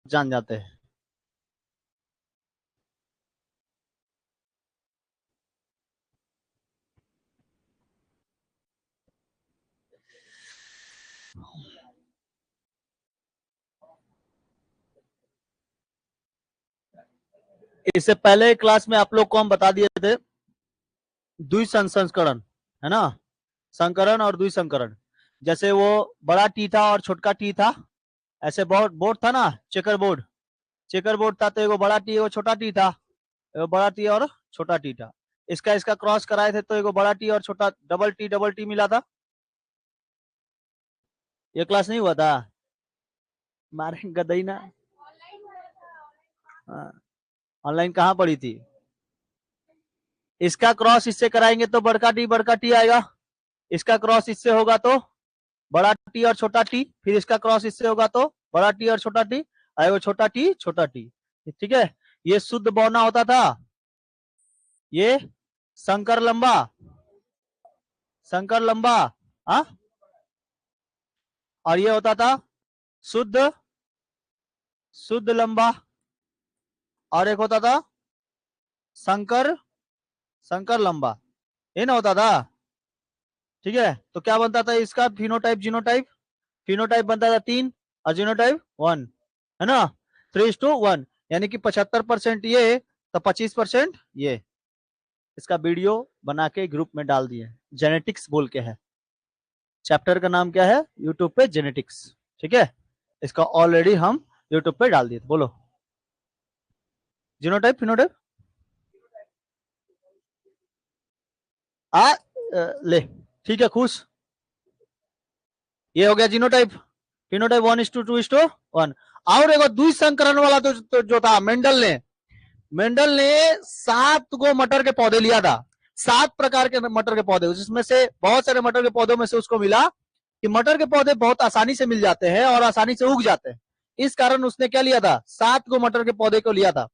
जान जाते हैं। इससे पहले क्लास में आप लोग को हम बता दिए थे द्विसंस्करण, है ना, संकरण और द्विसंकरण। जैसे वो बड़ा टी था और छोटका टी था, ऐसे बोर्ड बोर्ड था ना, चेकर बोर्ड, चेकर बोर्ड था, तो एगो बड़ा टी एगो छोटा टी था, एगो बड़ा टी और छोटा टी था। इसका इसका क्रॉस कराए थे तो एगो बड़ा टी और छोटा डबल टी मिला था। ये क्लास नहीं हुआ था? मारे गदई ना। ऑनलाइन कहाँ पड़ी थी? इसका क्रॉस इससे कराएंगे तो बड़का टी आएगा, इसका क्रॉस इससे होगा तो बड़ा टी और छोटा टी, फिर इसका क्रॉस इससे होगा तो बड़ा टी और छोटा टी, आएगा छोटा टी छोटा टी। ठीक है, ये शुद्ध बौना होता था, ये संकर लंबा, संकर लंबा, हाँ, और ये होता था शुद्ध, शुद्ध लंबा, और एक होता था संकर, संकर लंबा, ये ना होता था। ठीक है, तो क्या बनता था इसका फिनोटाइप जीनोटाइप, फिनोटाइप बनता था 3 और जीनोटाइप 1, है ना, 3:1, यानी कि 75% ये तो 25% ये। इसका वीडियो बना के ग्रुप में डाल दिए, जेनेटिक्स बोल के है, चैप्टर का नाम क्या है यूट्यूब पे, जेनेटिक्स। ठीक है, इसका ऑलरेडी हम यूट्यूब पे डाल दिए। बोलो जीनोटाइप फिनोटाइप, ले, ठीक है खुश, ये हो गया जीनोटाइप, फिनोटाइप 1:2:1। और एक द्विसंकरण वाला तो जो था मेंडल ने 7 गो मटर के पौधे लिया था, 7 प्रकार के मटर के पौधे, जिसमें से बहुत सारे मटर के पौधों में से उसको मिला कि मटर के पौधे बहुत आसानी से मिल जाते हैं और आसानी से उग जाते हैं। इस कारण उसने क्या लिया था, 7 गो मटर के पौधे को लिया था,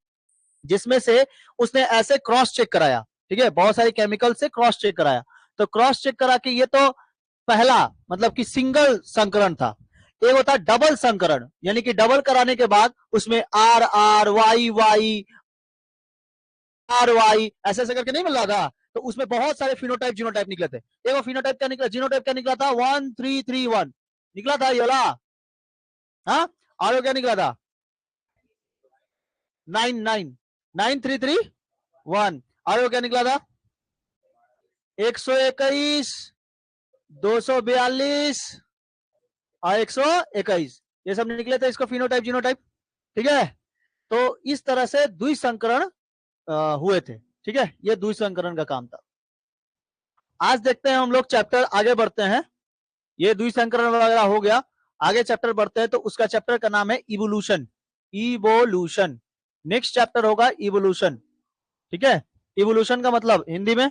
जिसमें से उसने ऐसे क्रॉस चेक कराया। ठीक है, बहुत सारे केमिकल से क्रॉस चेक कराया, तो क्रॉस चेक करा के ये तो पहला मतलब कि सिंगल संकरण था। एक होता डबल संकरण, यानी कि डबल कराने के बाद उसमें R R Y Y R Y ऐसे ऐसे करके नहीं मिल रहा था, तो उसमें बहुत सारे फिनोटाइप जीनोटाइप निकले थे। एक फिनोटाइप क्या निकला, जीनोटाइप क्या निकला था, 1331 निकला था ये वाला, हाँ, और क्या निकला था 9331, और क्या निकला था 121, 242 और 121, ये सब निकले थे इसको फिनोटाइप जीनोटाइप। ठीक है, तो इस तरह से द्विसंकरण हुए थे। ठीक है, ये द्विसंकरण का काम था। आज देखते हैं हम लोग चैप्टर आगे बढ़ते हैं, ये द्विसंकरण वगैरह हो गया, आगे चैप्टर बढ़ते हैं, तो उसका चैप्टर का नाम है इवोल्यूशन, इवोल्यूशन, नेक्स्ट चैप्टर होगा इवोल्यूशन। ठीक है, इवोल्यूशन का मतलब हिंदी में,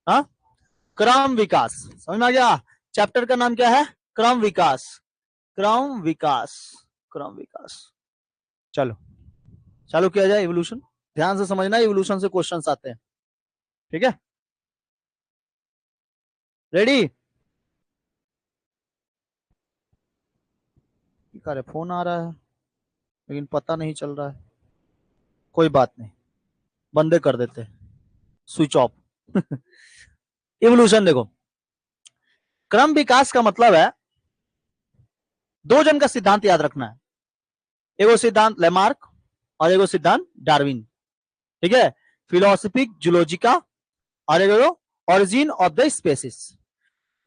हाँ, क्रम विकास, समझ में आ गया। चैप्टर का नाम क्या है, क्रम विकास, क्रम विकास, क्रम विकास। चलो चालू किया जाए इवोल्यूशन, ध्यान से समझना, इवोल्यूशन से क्वेश्चंस आते हैं। ठीक है, रेडी? अरे फोन आ रहा है लेकिन पता नहीं चल रहा है, कोई बात नहीं, बंदे कर देते, स्विच ऑफ। इवोल्यूशन देखो, क्रम विकास का मतलब है, दो जन का सिद्धांत याद रखना है, एगो सिद्धांत लेमार्क और एगो सिद्धांत डार्विन। ठीक है, फिलोसफिक जूलॉजिका और एगो ओरिजिन ऑफ द स्पेसिस।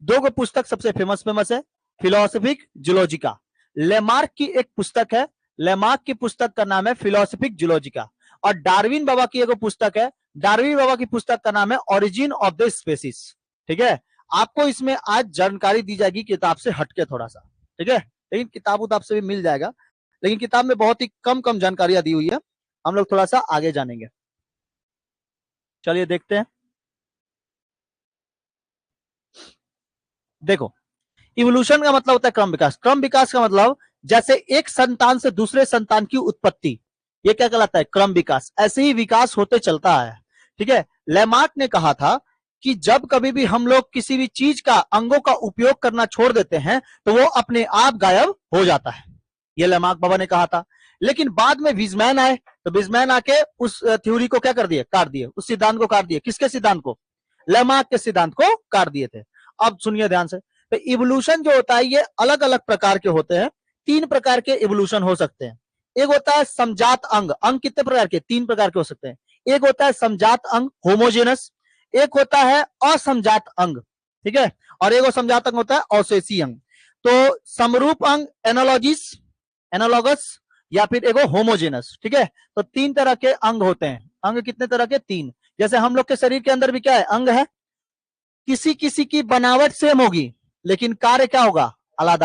दो को पुस्तक सबसे फेमस फेमस है, फिलोसफिक जूलॉजिका, लेमार्क की एक पुस्तक है, लेमार्क की पुस्तक का नाम है फिलोसफिक जूलॉजिका, और डार्विन बाबा की एक पुस्तक है, डार्विन बाबा की पुस्तक का नाम है ओरिजिन ऑफ द स्पेसिस। ठीक है, आपको इसमें आज जानकारी दी जाएगी किताब से हटके थोड़ा सा। ठीक है, लेकिन किताब उताब से भी मिल जाएगा, लेकिन किताब में बहुत ही कम कम जानकारियां दी हुई है, हम लोग थोड़ा सा आगे जानेंगे। चलिए देखते हैं। देखो, इवोल्यूशन का मतलब होता है क्रम विकास, क्रम विकास का मतलब जैसे एक संतान से दूसरे संतान की उत्पत्ति, ये क्या कहलाता है, क्रम विकास, ऐसे ही विकास होते चलता है। ठीक है, लेमार्क ने कहा था कि जब कभी भी हम लोग किसी भी चीज का अंगों का उपयोग करना छोड़ देते हैं तो वो अपने आप गायब हो जाता है, ये लैमार्क बाबा ने कहा था। लेकिन बाद में विजमैन आए, तो विजमैन आके उस थ्योरी को क्या कर दिए, काट दिए, उस सिद्धांत को काट दिए। किसके सिद्धांत को? लैमार्क के सिद्धांत को काट दिए थे। अब सुनिए ध्यान से, तो इवोल्यूशन जो होता है ये अलग अलग प्रकार के होते हैं। 3 प्रकार के इवोल्यूशन हो सकते हैं। एक होता है समजात अंग। अंग कितने प्रकार के? 3 प्रकार के हो सकते हैं। एक होता है समजात अंग, होमोजेनस। एक होता है असमजात अंग, ठीक है, और एक समजात अंग होता है अवशेषी अंग। तो समरूप अंग एनालॉजिस, एनालॉगस, या फिर एगो होमोजेनस, ठीक है। तो 3 तरह के अंग होते हैं। अंग कितने तरह के? 3। जैसे हम लोग के शरीर के अंदर भी क्या है? अंग है। किसी किसी की बनावट सेम होगी लेकिन कार्य क्या होगा? अलग।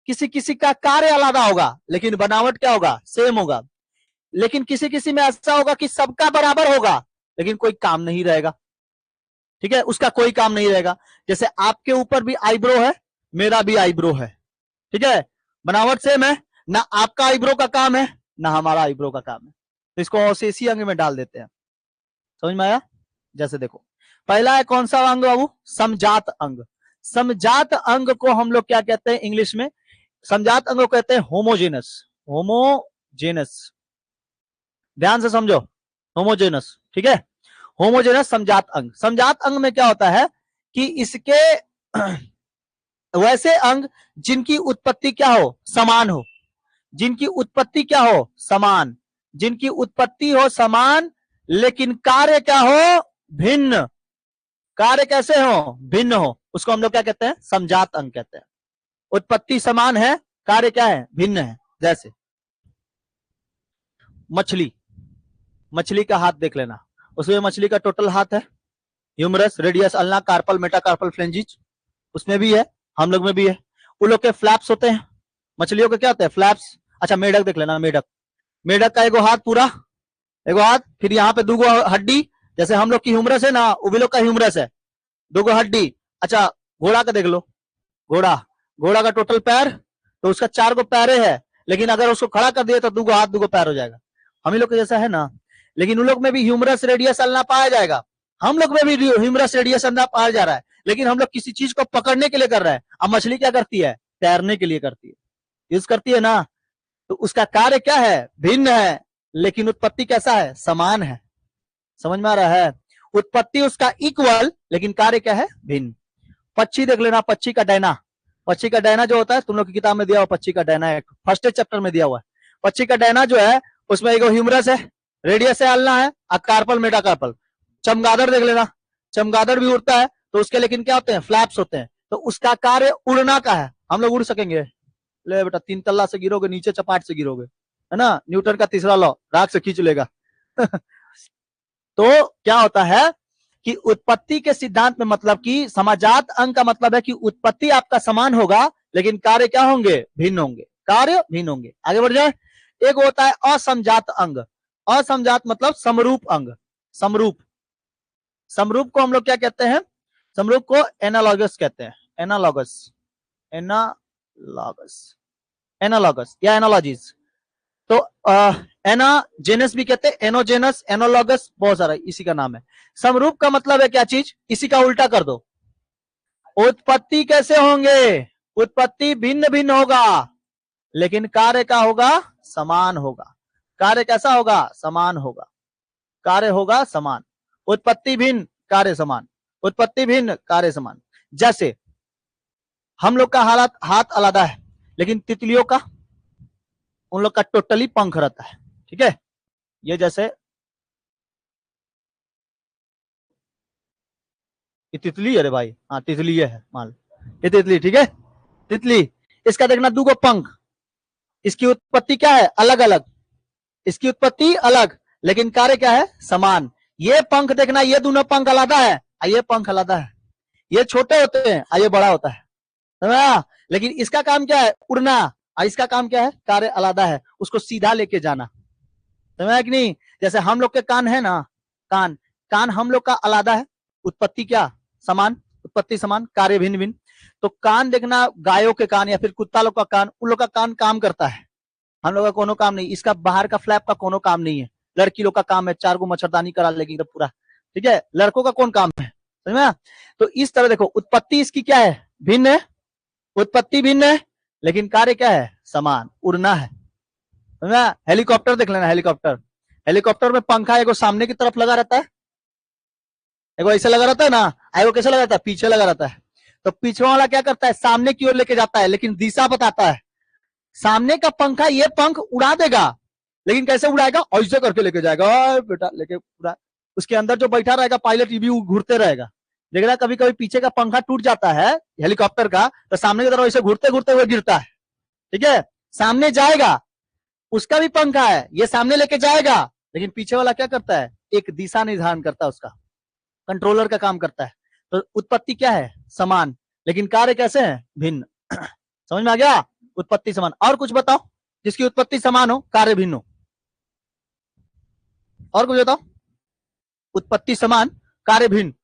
किसी किसी का कार्य अलग होगा लेकिन बनावट क्या होगा? सेम होगा। लेकिन किसी किसी में ऐसा होगा कि सबका बराबर होगा लेकिन कोई काम नहीं रहेगा, ठीक है, उसका कोई काम नहीं रहेगा। जैसे आपके ऊपर भी आईब्रो है, मेरा भी आईब्रो है, ठीक है, बनावट सेम है, ना आपका आईब्रो का काम है ना हमारा आईब्रो का काम है, तो इसको अवशेषी अंग में डाल देते हैं। समझ में आया? जैसे देखो, पहला है कौन सा अंग बाबू? समजात अंग। समजात अंग को हम लोग क्या कहते हैं इंग्लिश में? समजात अंग को कहते हैं होमोजेनस। होमोजेनस, ध्यान से समझो, होमोजेनस, ठीक है, होमोजेनस समजात अंग। समजात अंग में क्या होता है कि इसके वैसे अंग जिनकी उत्पत्ति क्या हो? समान हो। जिनकी उत्पत्ति क्या हो? समान। जिनकी उत्पत्ति हो समान लेकिन कार्य क्या हो? भिन्न। कार्य कैसे हो? भिन्न हो, उसको हम लोग क्या कहते हैं? समजात अंग कहते हैं। उत्पत्ति समान है, कार्य क्या है? भिन्न है। जैसे मछली, मछली का हाथ देख लेना, उसमें मछली का टोटल हाथ है, humerus, radius, ulna, carpal, metacarpal, phalanges, उसमें भी है, हम लोग में भी है। उन लोग के फ्लैप्स होते हैं, मछलियों के क्या होते हैं? फ्लैप्स। अच्छा मेढक देख लेना, मेढक, मेढक का एगो हाथ पूरा, एगो हाथ, फिर यहाँ पे 2 हड्डी, जैसे हम लोग की ह्यूमरस है ना, वो भी लोग का ह्यूमरस है, 2 हड्डी। अच्छा घोड़ा का देख लो, घोड़ा, घोड़ा का टोटल पैर, तो उसका 4 पैरे है, लेकिन अगर उसको खड़ा कर दिए तो 2 हाथ 2 पैर हो जाएगा। हम ही लोग के जैसा है ना, लेकिन उन लोग में भी ह्यूमरस, रेडियस, अल्ना पाया जाएगा। हम लोग में भी ह्यूमरस, रेडियस, अल्ना पाया जा रहा है, लेकिन हम लोग किसी चीज को पकड़ने के लिए कर रहे हैं। अब मछली क्या करती है? तैरने के लिए करती है, यूज करती है ना, तो उसका कार्य क्या है? भिन्न है, लेकिन उत्पत्ति कैसा है? समान है। समझ में आ रहा है? उत्पत्ति उसका इक्वल लेकिन कार्य क्या है? भिन्न। पक्षी देख लेना, पक्षी का डैना, पक्षी का डैना जो होता है, तुम लोग की किताब में दिया हुआ पक्षी का डैना है, फर्स्ट चैप्टर में दिया हुआ है। पक्षी का डैना जो है उसमें एक ह्यूमरस है, रेडियस है, अल्ना है, कार्पल, मेटाकार्पल। चमगादड़ देख लेना, चमगादड़ भी उड़ता है, तो उसके लेकिन क्या होते हैं? फ्लैप्स होते हैं, तो उसका कार्य उड़ना का है। हम लोग उड़ सकेंगे? ले बेटा, 3 तल्ला से गिरोगे नीचे, चपाट से गिरोगे, है ना, न्यूटन का तीसरा लॉ, राख से खींच लेगा। तो क्या होता है कि उत्पत्ति के सिद्धांत में, मतलब कि समजात अंग का मतलब है कि उत्पत्ति आपका समान होगा लेकिन कार्य क्या होंगे? भिन्न होंगे, कार्य भिन्न होंगे। आगे बढ़ जाए। एक होता है असमजात अंग। असमजात मतलब समरूप अंग। समरूप, समरूप को हम लोग क्या कहते हैं? समरूप को एनालॉगस कहते हैं। एनालॉगस, एनालॉगस, एनालॉगस या एनालॉजीज। तो एनाजेनस भी कहते हैं, एनोजेनस, एनोलॉगस, बहुत सारा इसी का नाम है। समरूप का मतलब है क्या चीज? इसी का उल्टा कर दो। उत्पत्ति कैसे होंगे? उत्पत्ति भिन्न भिन्न होगा लेकिन कार्य का होगा? समान होगा। कार्य कैसा होगा? समान होगा। कार्य होगा समान। उत्पत्ति भिन्न, कार्य समान। उत्पत्ति भिन्न, कार्य समान। जैसे हम लोग का हालत, हाथ अलग है, लेकिन तितलियों का, उन लोग का टोटली पंख रहता है, ठीक है। ये जैसे ये तितली, अरे भाई हाँ तितली है, मान ये तितली, ठीक है, तितली। इसका देखना 2 पंख, इसकी उत्पत्ति क्या है? अलग अलग, इसकी उत्पत्ति अलग लेकिन कार्य क्या है? समान। ये पंख देखना, ये दोनों पंख अलग है, ये पंख अलग है, ये छोटे होते हैं, ये बड़ा होता है, समझा? लेकिन इसका काम क्या है? उड़ना, और इसका काम क्या है? कार्य अलग है, उसको सीधा लेके जाना, समझा कि नहीं? जैसे हम लोग के कान है ना, कान, कान हम लोग का अलग है, उत्पत्ति क्या? समान, उत्पत्ति समान, कार्य भिन्न भिन्न। तो कान देखना, गायों के कान या फिर कुत्ता लोग का कान, उन लोग का कान काम करता है, हम लोग का कोनो काम नहीं। इसका बाहर का फ्लैप का कोनो काम नहीं है। लड़की लोग का काम है 4 मच्छरदानी करा लेगी तो पूरा, ठीक है। लड़कों का कौन काम है? समझ में? तो इस तरह देखो, उत्पत्ति इसकी क्या है? भिन्न है, उत्पत्ति भिन्न है लेकिन कार्य क्या है? समान, उड़ना है, समझा? हेलीकॉप्टर देख लेना, हेलीकॉप्टर, हेलीकॉप्टर में पंखा एगो सामने की तरफ लगा रहता है, एगो ऐसे लगा रहता है ना, एगो कैसे लगा रहता है, पीछे लगा रहता है। तो पीछे वाला क्या करता है, सामने की ओर लेके जाता है, लेकिन दिशा बताता है। सामने का पंखा ये पंख उड़ा देगा, लेकिन कैसे उड़ाएगा, ऐसे करके लेके जाएगा, बेटा लेके पूरा। उसके अंदर जो बैठा रहेगा पायलट, ये भी घूरते रहेगा। देख रहा, कभी कभी पीछे का पंखा टूट जाता है हेलीकॉप्टर का, तो सामने की तरफ ऐसे घूरते घूरते हुए गिरता है, ठीक है। सामने जाएगा, उसका भी पंखा है, ये सामने लेके जाएगा, लेकिन पीछे वाला क्या करता है, एक दिशा निर्धारण करता है, उसका कंट्रोलर का काम करता है। तो उत्पत्ति क्या है, समान, लेकिन कार्य कैसे है, भिन्न। समझ में आ गया, उत्पत्ति समान। और कुछ बताओ जिसकी उत्पत्ति समान हो, कार्य भिन्न हो, और कुछ बताओ, उत्पत्ति समान कार्य भिन्न।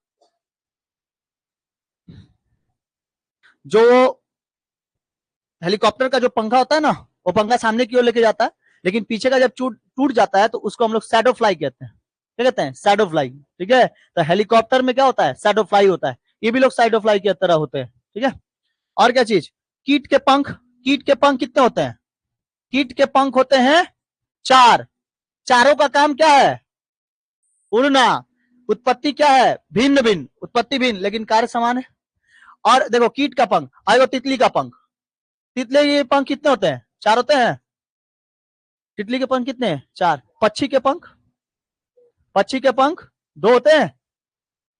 जो हेलीकॉप्टर का जो पंखा होता है ना, वो पंखा सामने की ओर लेके जाता है, लेकिन पीछे का जब टूट जाता है तो उसको हम लोग शैडो फ्लाई कहते हैं। क्या कहते हैं, शैडो फ्लाई, ठीक है। तो हेलीकॉप्टर में क्या होता है, शैडो फ्लाई होता है, ये भी लोग शैडो फ्लाई की तरह होते हैं, ठीक है। और क्या चीज, कीट के पंख, कीट के पंख कितने होते हैं, कीट के पंख होते हैं 4, चारों का काम क्या है, उड़ना। उत्पत्ति क्या है, भिन्न भिन्न, उत्पत्ति भिन्न लेकिन कार्य समान है। और देखो कीट का पंख, आयो तितली का पंख, तितली के पंख कितने होते हैं, 4 होते हैं। तितली के पंख कितने हैं, 4। पक्षी के पंख, पक्षी के पंख 2 होते हैं,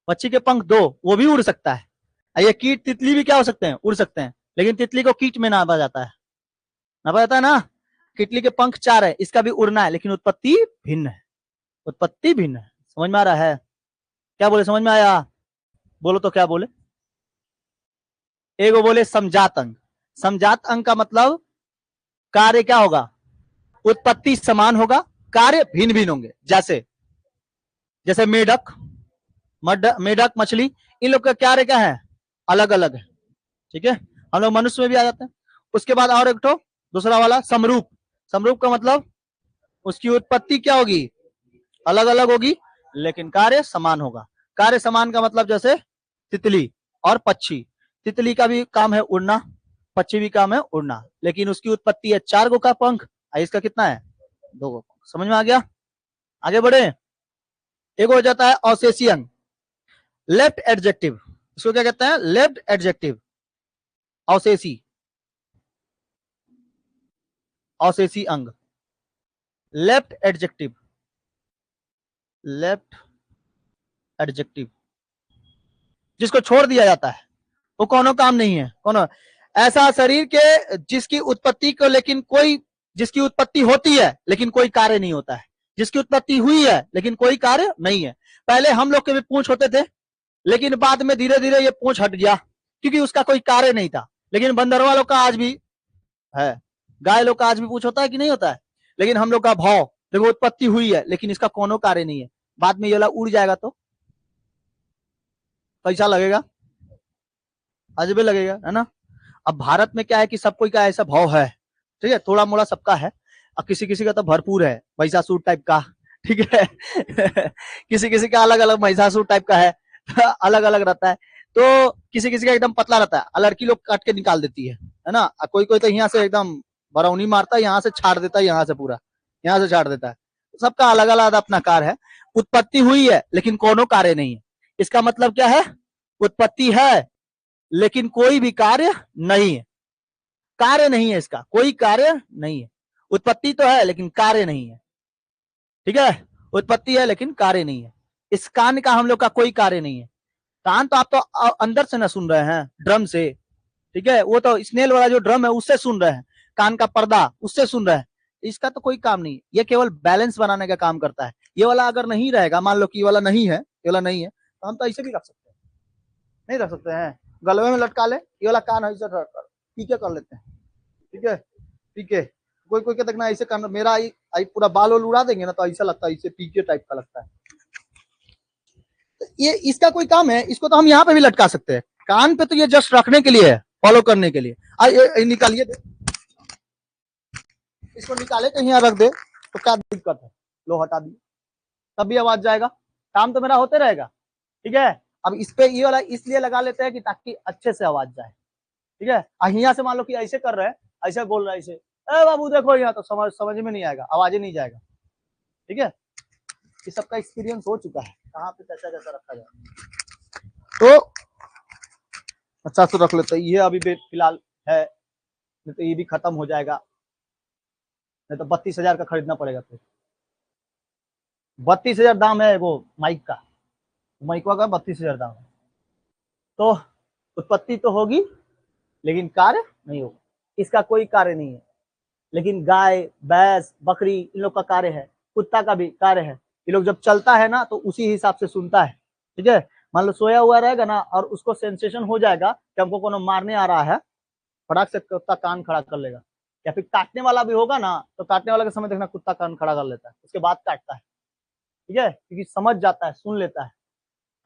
पक्षी के पंख 2, वो भी उड़ सकता है। ये कीट तितली भी क्या हो सकते हैं, उड़ सकते हैं, लेकिन तितली को कीट में नापा जाता है, नापा जाता है ना। तितली के पंख 4 है, इसका भी उड़ना है, लेकिन उत्पत्ति भिन्न है, उत्पत्ति भिन्न है। समझ में आ रहा है, क्या बोले, समझ में आया, बोलो तो क्या बोले। एगो बोले समजात अंग, समजात अंग का मतलब कार्य क्या होगा, उत्पत्ति समान होगा, कार्य भिन्न भिन्न होंगे। जैसे जैसे मेढक, मेढक मछली, इन लोग का कार्य क्या है, अलग अलग है, ठीक है। हम लोग मनुष्य में भी आ जाते हैं। उसके बाद और एक तो दूसरा वाला समरूप, समरूप का मतलब उसकी उत्पत्ति क्या होगी, अलग अलग होगी, लेकिन कार्य समान होगा। कार्य समान का मतलब जैसे तितली और पक्षी, तितली का भी काम है उड़ना, पक्षी भी काम है उड़ना, लेकिन उसकी उत्पत्ति है 4 गो का पंख, इसका कितना है, 2 गो। समझ में आ गया, आगे बढ़े। एक हो जाता है अवशेषी अंग, लेफ्ट एडजेक्टिव, इसको क्या कहते हैं, लेफ्ट एडजेक्टिव, अवशेषी, अवशेषी अंग, लेफ्ट एडजेक्टिव, लेफ्ट एडजेक्टिव, जिसको छोड़ दिया जाता है, वो कोनो काम नहीं है, कोनो ऐसा शरीर के जिसकी उत्पत्ति को लेकिन कोई, जिसकी उत्पत्ति होती है लेकिन कोई कार्य नहीं होता है, जिसकी उत्पत्ति हुई है लेकिन कोई कार्य नहीं है। पहले हम लोग के भी पूंछ होते थे, लेकिन बाद में धीरे धीरे ये पूंछ हट गया, क्योंकि उसका कोई कार्य नहीं था। लेकिन बंदर वालों का आज भी है, गाय लोग का आज भी पूंछ होता है कि नहीं होता है। लेकिन हम लोग का भाव देखो, उत्पत्ति हुई है लेकिन इसका कोनो कार्य नहीं है, बाद में ये वाला उड़ जाएगा तो कैसा लगेगा, अजबे लगेगा, है ना। अब भारत में क्या है कि सब कोई का ऐसा भाव है, ठीक है, थोड़ा मोड़ा सबका है, और किसी किसी का तो भरपूर है, महिषासुर टाइप का, ठीक है। किसी किसी का अलग अलग महिषासुर टाइप का है, अलग अलग रहता है। तो किसी किसी का एकदम पतला रहता है, लड़की लोग काट के निकाल देती है ना। कोई कोई तो यहाँ से एकदम बरौनी मारता है, यहाँ से छाड़ देता है, यहाँ से पूरा यहाँ से छाड़ देता है। सबका अलग अलग अपना कार्य है। उत्पत्ति हुई है लेकिन कोनो कार्य नहीं है, इसका मतलब क्या है, उत्पत्ति है लेकिन कोई भी कार्य नहीं है, कार्य नहीं है, इसका कोई कार्य नहीं है। उत्पत्ति तो है लेकिन कार्य नहीं है, ठीक है, उत्पत्ति है लेकिन कार्य नहीं है। इस कान का हम लोग का कोई कार्य नहीं है। कान तो आप तो अंदर से ना सुन रहे हैं, ड्रम से, ठीक है, वो तो स्नेल वाला जो ड्रम है उससे सुन रहे हैं, कान का पर्दा उससे सुन रहे हैं। इसका तो कोई काम नहीं, ये केवल बैलेंस बनाने का काम करता है। ये वाला अगर नहीं रहेगा, मान लो कि ये वाला नहीं है, ये वाला नहीं है, तो हम तो ऐसे भी रख सकते हैं, नहीं रख सकते हैं, गलवे में लटका ले, ये वाला कान ऐसे पीके कर लेते हैं, ठीक है, पीके। कोई कोई के देखना ऐसे करना, मेरा आई पूरा बाल उड़ा देंगे ना, तो ऐसा लगता है, इसे पीके टाइप का लगता है। तो ये इसका कोई काम है, इसको तो हम यहाँ पे भी लटका सकते हैं, कान पे तो ये जस्ट रखने के लिए है, फॉलो करने के लिए। निकालिए, इसको निकाले कहीं यहाँ रख दे तो क्या दिक्कत है, लो हटा दिए, तब भी आवाज जाएगा, काम तो मेरा होते रहेगा, ठीक है। अब इस पे ये वाला इसलिए लगा लेते हैं कि ताकि अच्छे से आवाज जाए, ठीक है। यहाँ से मान लो कि ऐसे कर रहे हैं, ऐसे बोल रहे हैं, ऐसे ए बाबू देखो यहाँ, तो समझ में नहीं आएगा, आवाज ही नहीं जाएगा। ठीक है, ये सबका एक्सपीरियंस हो चुका है, कहाँ पे कैसा कैसा रखा जाए। तो अच्छा से रख लेते, ये अभी फिलहाल है, नहीं तो ये भी खत्म हो जाएगा, नहीं तो 32,000 का खरीदना पड़ेगा। फिर 32,000 दाम है वो माइक का, माइकवा का 32,000 दाम है। तो उत्पत्ति तो होगी लेकिन कार्य नहीं होगा, इसका कोई कार्य नहीं है। लेकिन गाय, भैंस, बकरी, इन लोग का कार्य है, कुत्ता का भी कार्य है। ये लोग जब चलता है ना तो उसी हिसाब से सुनता है। ठीक है, मान लो सोया हुआ रहेगा ना और उसको सेंसेशन हो जाएगा कि हमको कोनो मारने आ रहा है, फटाक से कुत्ता कान खड़ा कर लेगा। या फिर काटने वाला भी होगा ना तो काटने वाला के समय देखना कुत्ता कान खड़ा कर लेता है, उसके बाद काटता है। ठीक है, क्योंकि समझ जाता है, सुन लेता है।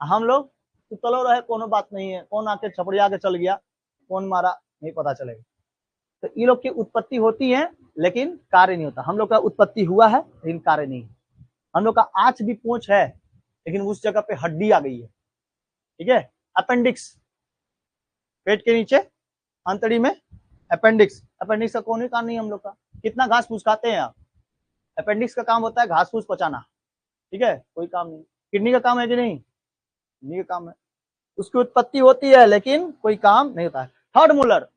हम लोग तो चलो रहे, कोनो बात नहीं है, कौन आके छपड़िया के चल गया, कौन मारा नहीं पता चलेगा। तो ये लोग की उत्पत्ति होती है लेकिन कार्य नहीं होता। हम लोग का उत्पत्ति हुआ है लेकिन कार्य नहीं है। हम लोग का आंच भी पूंछ है लेकिन उस जगह पे हड्डी आ गई है। ठीक है, अपेंडिक्स, पेट के नीचे अंतड़ी में अपेंडिक्स, अपेंडिक्स का कोई काम नहीं हम लोग का। कितना घास फूस खाते हैं आप, अपेंडिक्स का काम होता है घास फूस पचाना। ठीक है, कोई काम नहीं। किडनी का काम है कि नहीं, किडनी का काम है, उसकी उत्पत्ति होती है लेकिन कोई काम नहीं होता है। थर्ड मोलर,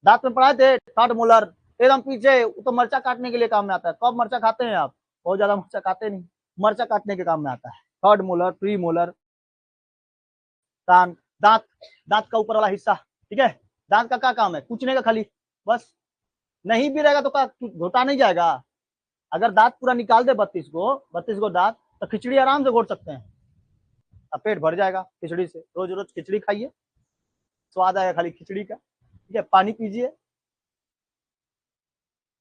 दांत में पढ़ाए थे, थर्ड मोलर एकदम पीछे, तो मर्चा काटने के लिए काम में आता है। कब मर्चा खाते हैं आप, बहुत ज्यादा मर्चा खाते नहीं, मर्चा काटने के काम में आता है। थर्ड मोलर, प्री मोलर, कान, दांत, दांत का ऊपर वाला हिस्सा। ठीक है, दांत का क्या काम है, कूचने का खाली, बस। नहीं भी रहेगा तो घोटा नहीं जाएगा। अगर दांत पूरा निकाल दे 32 गो दांत, तो खिचड़ी आराम से घोट सकते हैं, अब पेट भर जाएगा खिचड़ी से। रोज रोज खिचड़ी खाइए, स्वाद आएगा खाली खिचड़ी का। ठीक है, पानी पीजिए।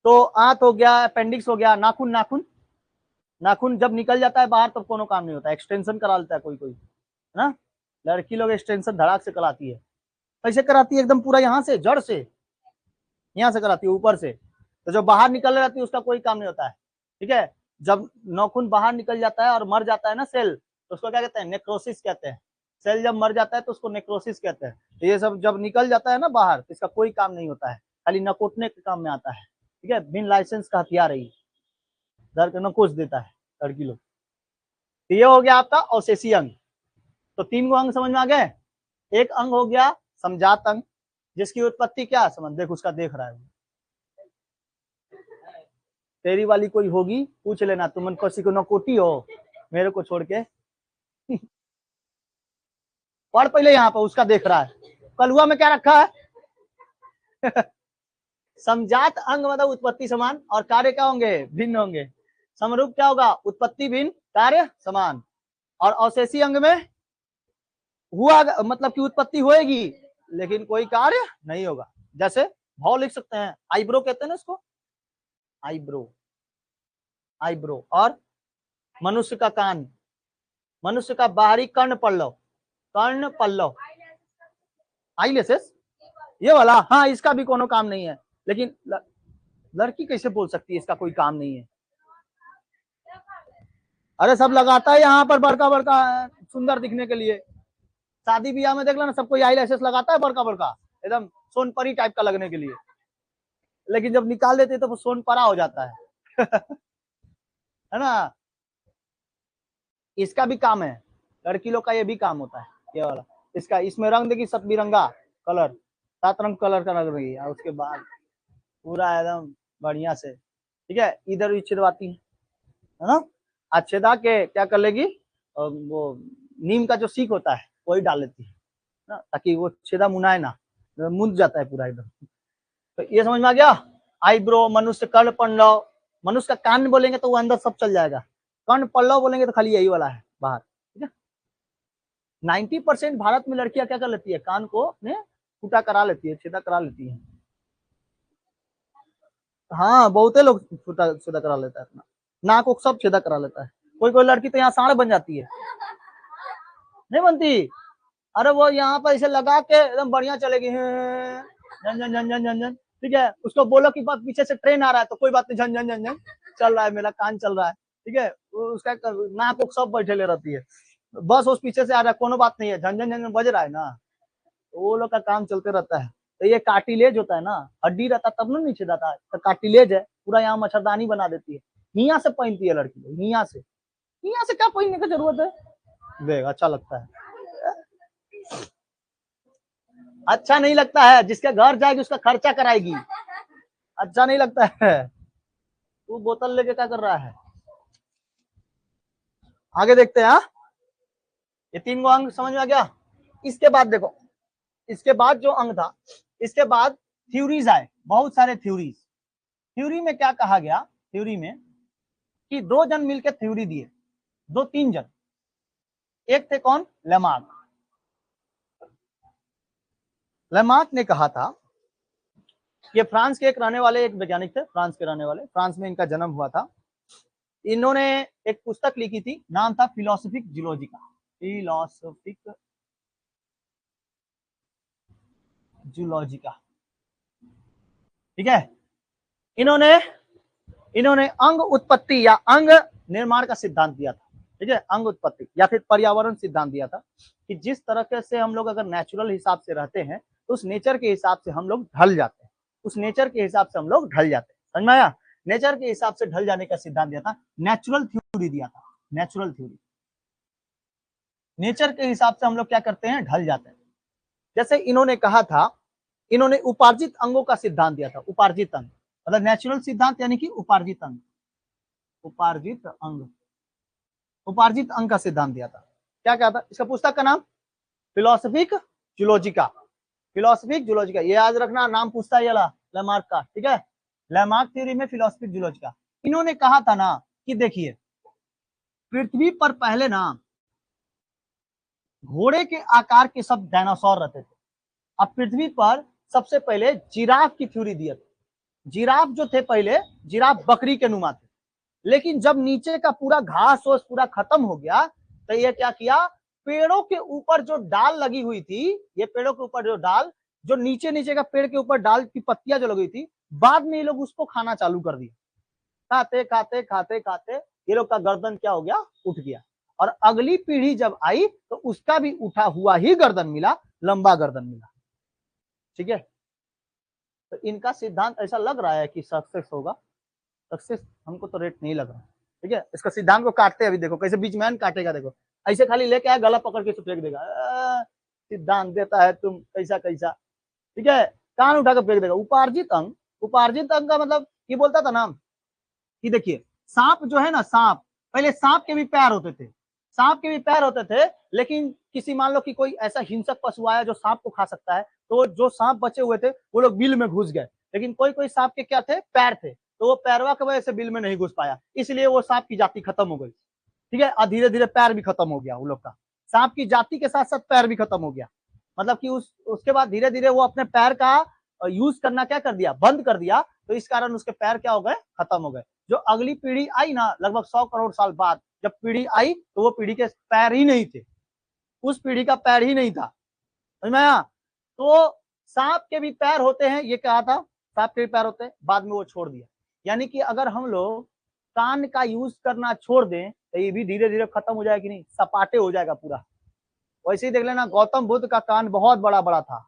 तो आंत हो गया, अपेंडिक्स हो गया, नाखून, नाखून, नाखून जब निकल जाता है बाहर तब कोनो काम नहीं होता, एक्सटेंशन करा लेता है कोई कोई, है ना। लड़की लोग एक्सटेंशन धड़ाक से कराती है, कैसे कराती है, एकदम पूरा यहाँ से जड़ से, यहाँ से कराती है ऊपर से। तो जो बाहर निकल रहती है उसका कोई काम नहीं होता है। ठीक है, जब नाखून बाहर निकल जाता है और मर जाता है ना सेल, तो उसको क्या कहते हैं, नेक्रोसिस कहते हैं। सेल जब मर जाता है तो उसको नेक्रोसिस कहते हैं। तो ये सब जब निकल जाता है ना बाहर तो इसका कोई काम नहीं होता है, खाली नकोटने के काम में आता है। ठीक है, बिन लाइसेंस का हथियार है, डर के नकोच देता है लड़की लोग। तो ये हो गया आपका अवशेषीय अंग। तो 3 गो अंग समझ में आ गए। एक अंग हो गया समजात अंग, जिसकी उत्पत्ति क्या समझ, देख उसका देख रहा है, तेरी वाली कोई होगी पूछ लेना, तुम किसी को नकोटी हो मेरे को छोड़ के। पढ़ पहले, यहाँ पर उसका देख रहा है, कलुआ में क्या रखा है। समजात अंग मतलब उत्पत्ति समान और कार्य क्या होंगे, भिन्न होंगे। समरूप क्या होगा, उत्पत्ति भिन्न कार्य समान। और अवशेषी अंग में हुआ मतलब कि उत्पत्ति होएगी लेकिन कोई कार्य नहीं होगा। जैसे भाव लिख सकते हैं, आईब्रो कहते हैं ना इसको, आईब्रो, आईब्रो। और मनुष्य का कान, मनुष्य का बाहरी कर्ण पल्लव, कर्ण पल्लव, आईलेसेस, ये वाला, हाँ इसका भी कोनो काम नहीं है। लेकिन लड़की कैसे बोल सकती है इसका कोई काम नहीं है, अरे सब लगाता है यहाँ पर बड़का बड़का सुंदर दिखने के लिए। शादी ब्याह में देख लो ना, सब कोई आई लाइसेंस लगाता है बड़का बड़का, एकदम सोनपरी टाइप का लगने के लिए। लेकिन जब निकाल देते तो वो सोनपरा हो जाता है। है ना, इसका भी काम है, लड़की लोग का ये भी काम होता है, ये वाला। इसका, इसमें रंग देखिए सतबिरंगा कलर, 7 रंग कलर का रंग रही है, उसके बाद पूरा एकदम बढ़िया से। ठीक है, इधर भी छिड़वाती है ना, छेदा के क्या कर लेगी, वो नीम का जो सीख होता है वही डाल लेती है ना, ताकि वो छेदा मुनाए ना, मुंद जाता है पूरा एकदम। तो ये समझ में आ गया। आईब्रो, मनुष्य कर्ण पल्लव, मनुष्य का कान बोलेंगे तो वो अंदर सब चल जाएगा, कर्ण पल्लव बोलेंगे तो खाली यही वाला है बाहर। ठीक है, 90% भारत में लड़कियां क्या कर लेती है, कान को अपने फूटा करा लेती है, छेदा करा लेती है। हाँ बहुते लोग फूटा छेदा करा लेता है अपना, नाक को सब छेदा करा लेता है। कोई कोई लड़की तो यहाँ साढ़ बन जाती है, नहीं बनती, अरे वो यहाँ पर इसे लगा के एकदम बढ़िया चलेगी, झन झन झन झन झन झन। ठीक है, उसको बोलो कि पीछे से ट्रेन आ रहा है तो कोई बात नहीं, झन झन झन झन चल रहा है, मेरा कान चल रहा है। ठीक है, उसका नाक को सब बैठे ले रहती है, बस उस पीछे से आ रहा है, कोनो बात नहीं है, झन झन झन बज रहा है ना, वो लोग का काम चलते रहता है। तो ये कार्टिलेज होता है ना, हड्डी रहता तब ना नीचे जाता है, तो कार्टिलेज है पूरा, यहाँ मच्छरदानी बना देती है। हिया से पहनती है लड़की लोग, हिया से क्या पहनने की जरूरत है, देख अच्छा लगता है, अच्छा नहीं लगता है, जिसके घर जाएगी उसका खर्चा कराएगी, अच्छा नहीं लगता है। तू बोतल लेके क्या कर रहा है, आगे देखते हैं। ये 3 गो अंग समझ में आ गया। इसके बाद देखो, इसके बाद जो अंग था, इसके बाद थ्योरीज आए, बहुत सारे थ्योरीज। थ्योरी में क्या कहा गया, थ्योरी में कि 2 जन मिलकर थ्योरी दिए, 2-3 जन। एक थे कौन, लेमार्क। लेमार्क ने कहा था, ये फ्रांस के एक रहने वाले एक वैज्ञानिक थे, फ्रांस के रहने वाले, फ्रांस में इनका जन्म हुआ था। इन्होंने एक पुस्तक लिखी थी, नाम था फिलोसफिक जूलॉजिका, फिलोसफिक जूलॉजिका, ठीक है। इन्होंने अंग उत्पत्ति या अंग निर्माण का सिद्धांत दिया था, ठीक है, अंग उत्पत्ति या फिर पर्यावरण सिद्धांत दिया था कि जिस तरह से हम लोग अगर नेचुरल हिसाब से रहते हैं तो उस नेचर के हिसाब से हम लोग ढल जाते हैं, उस नेचर के हिसाब से हम लोग ढल जाते हैं, समझ में आया। नेचर के हिसाब से ढल जाने का सिद्धांत दिया था, नेचुरल थ्योरी दिया था, नेचुरल थ्योरी। नेचर के हिसाब से हम लोग क्या करते हैं, ढल जाते हैं। जैसे इन्होंने कहा था, इन्होंने उपार्जित अंगों का सिद्धांत दिया था, उपार्जित अंग मतलब नेचुरल सिद्धांत यानी कि उपार्जित अंग, उपार्जित अंग, उपार्जित अंग का सिद्धांत दिया था। क्या क्या था, इसका पुस्तक का नाम फिलोसफिक जूलॉजिका, फिलोसफिक जूलॉजिका, ये याद रखना, नाम पूछता है ये लेमार्क का, ठीक है, लेमार्क थ्योरी में फिलोसफिक जूलॉजिका। इन्होंने कहा था ना कि देखिए, पृथ्वी पर पहले ना घोड़े के आकार के सब डायनासोर रहते थे। अब पृथ्वी पर सबसे पहले जिराफ की थ्योरी दी थी। जिराफ जो थे पहले, जिराफ बकरी के नुमा थे, लेकिन जब नीचे का पूरा घास ओस पूरा खत्म हो गया तो ये क्या किया, पेड़ों के ऊपर जो डाल लगी हुई थी, ये पेड़ों के ऊपर जो डाल, जो नीचे नीचे का पेड़ के ऊपर डाल की पत्तियां जो लगी थी, बाद में ये लोग उसको खाना चालू कर दिया। खाते खाते खाते खाते ये लोग का गर्दन क्या हो गया, उठ गया। और अगली पीढ़ी जब आई तो उसका भी उठा हुआ ही गर्दन मिला, लंबा गर्दन मिला, ठीक है। तो इनका सिद्धांत ऐसा लग रहा है कि सक्सेस होगा, सक्सेस हमको तो रेट नहीं लग रहा, ठीक है। इसका सिद्धांत को काटते अभी देखो कैसे बीचमैन काटेगा, देखो ऐसे खाली लेके आया, गला पकड़ के फेंक देगा, सिद्धांत देता है तुम कैसा कैसा, ठीक है, कान उठा कर फेंक देगा। उपार्जित अंग, उपार्जित अंग का मतलब ये बोलता था ना कि देखिए, सांप जो है ना, सांप, पहले सांप के भी पैर होते थे, सांप के भी पैर होते थे, लेकिन किसी मान लो कि कोई ऐसा हिंसक पशु आया जो सांप को खा सकता है, तो जो सांप बचे हुए थे वो लोग बिल में घुस गए, लेकिन कोई कोई सांप के क्या थे, पैर थे, तो वो पैरवा की वजह से बिल में नहीं घुस पाया, इसलिए वो सांप की जाति खत्म हो गई, ठीक है। और धीरे धीरे पैर भी खत्म हो गया उन लोग का, सांप की जाति के साथ साथ पैर भी खत्म हो गया, मतलब कि उसके बाद धीरे धीरे वो अपने पैर का यूज करना क्या कर दिया, बंद कर दिया, तो इस कारण उसके पैर क्या हो गए, खत्म हो गए। जो अगली पीढ़ी आई ना, लगभग 100 करोड़ साल बाद जब पीढ़ी आई तो वो पीढ़ी के पैर ही नहीं थे, उस पीढ़ी का पैर ही नहीं था, समझ में आया। तो सांप के भी पैर होते हैं, ये कहा था, सांप के भी पैर होते हैं, बाद में वो छोड़ दिया। यानी कि अगर हम लोग कान का यूज करना छोड़ दें तो ये भी धीरे धीरे खत्म हो जाएगा, नहीं सपाटे हो जाएगा पूरा। वैसे ही देख लेना, गौतम बुद्ध का कान बहुत बड़ा बड़ा था,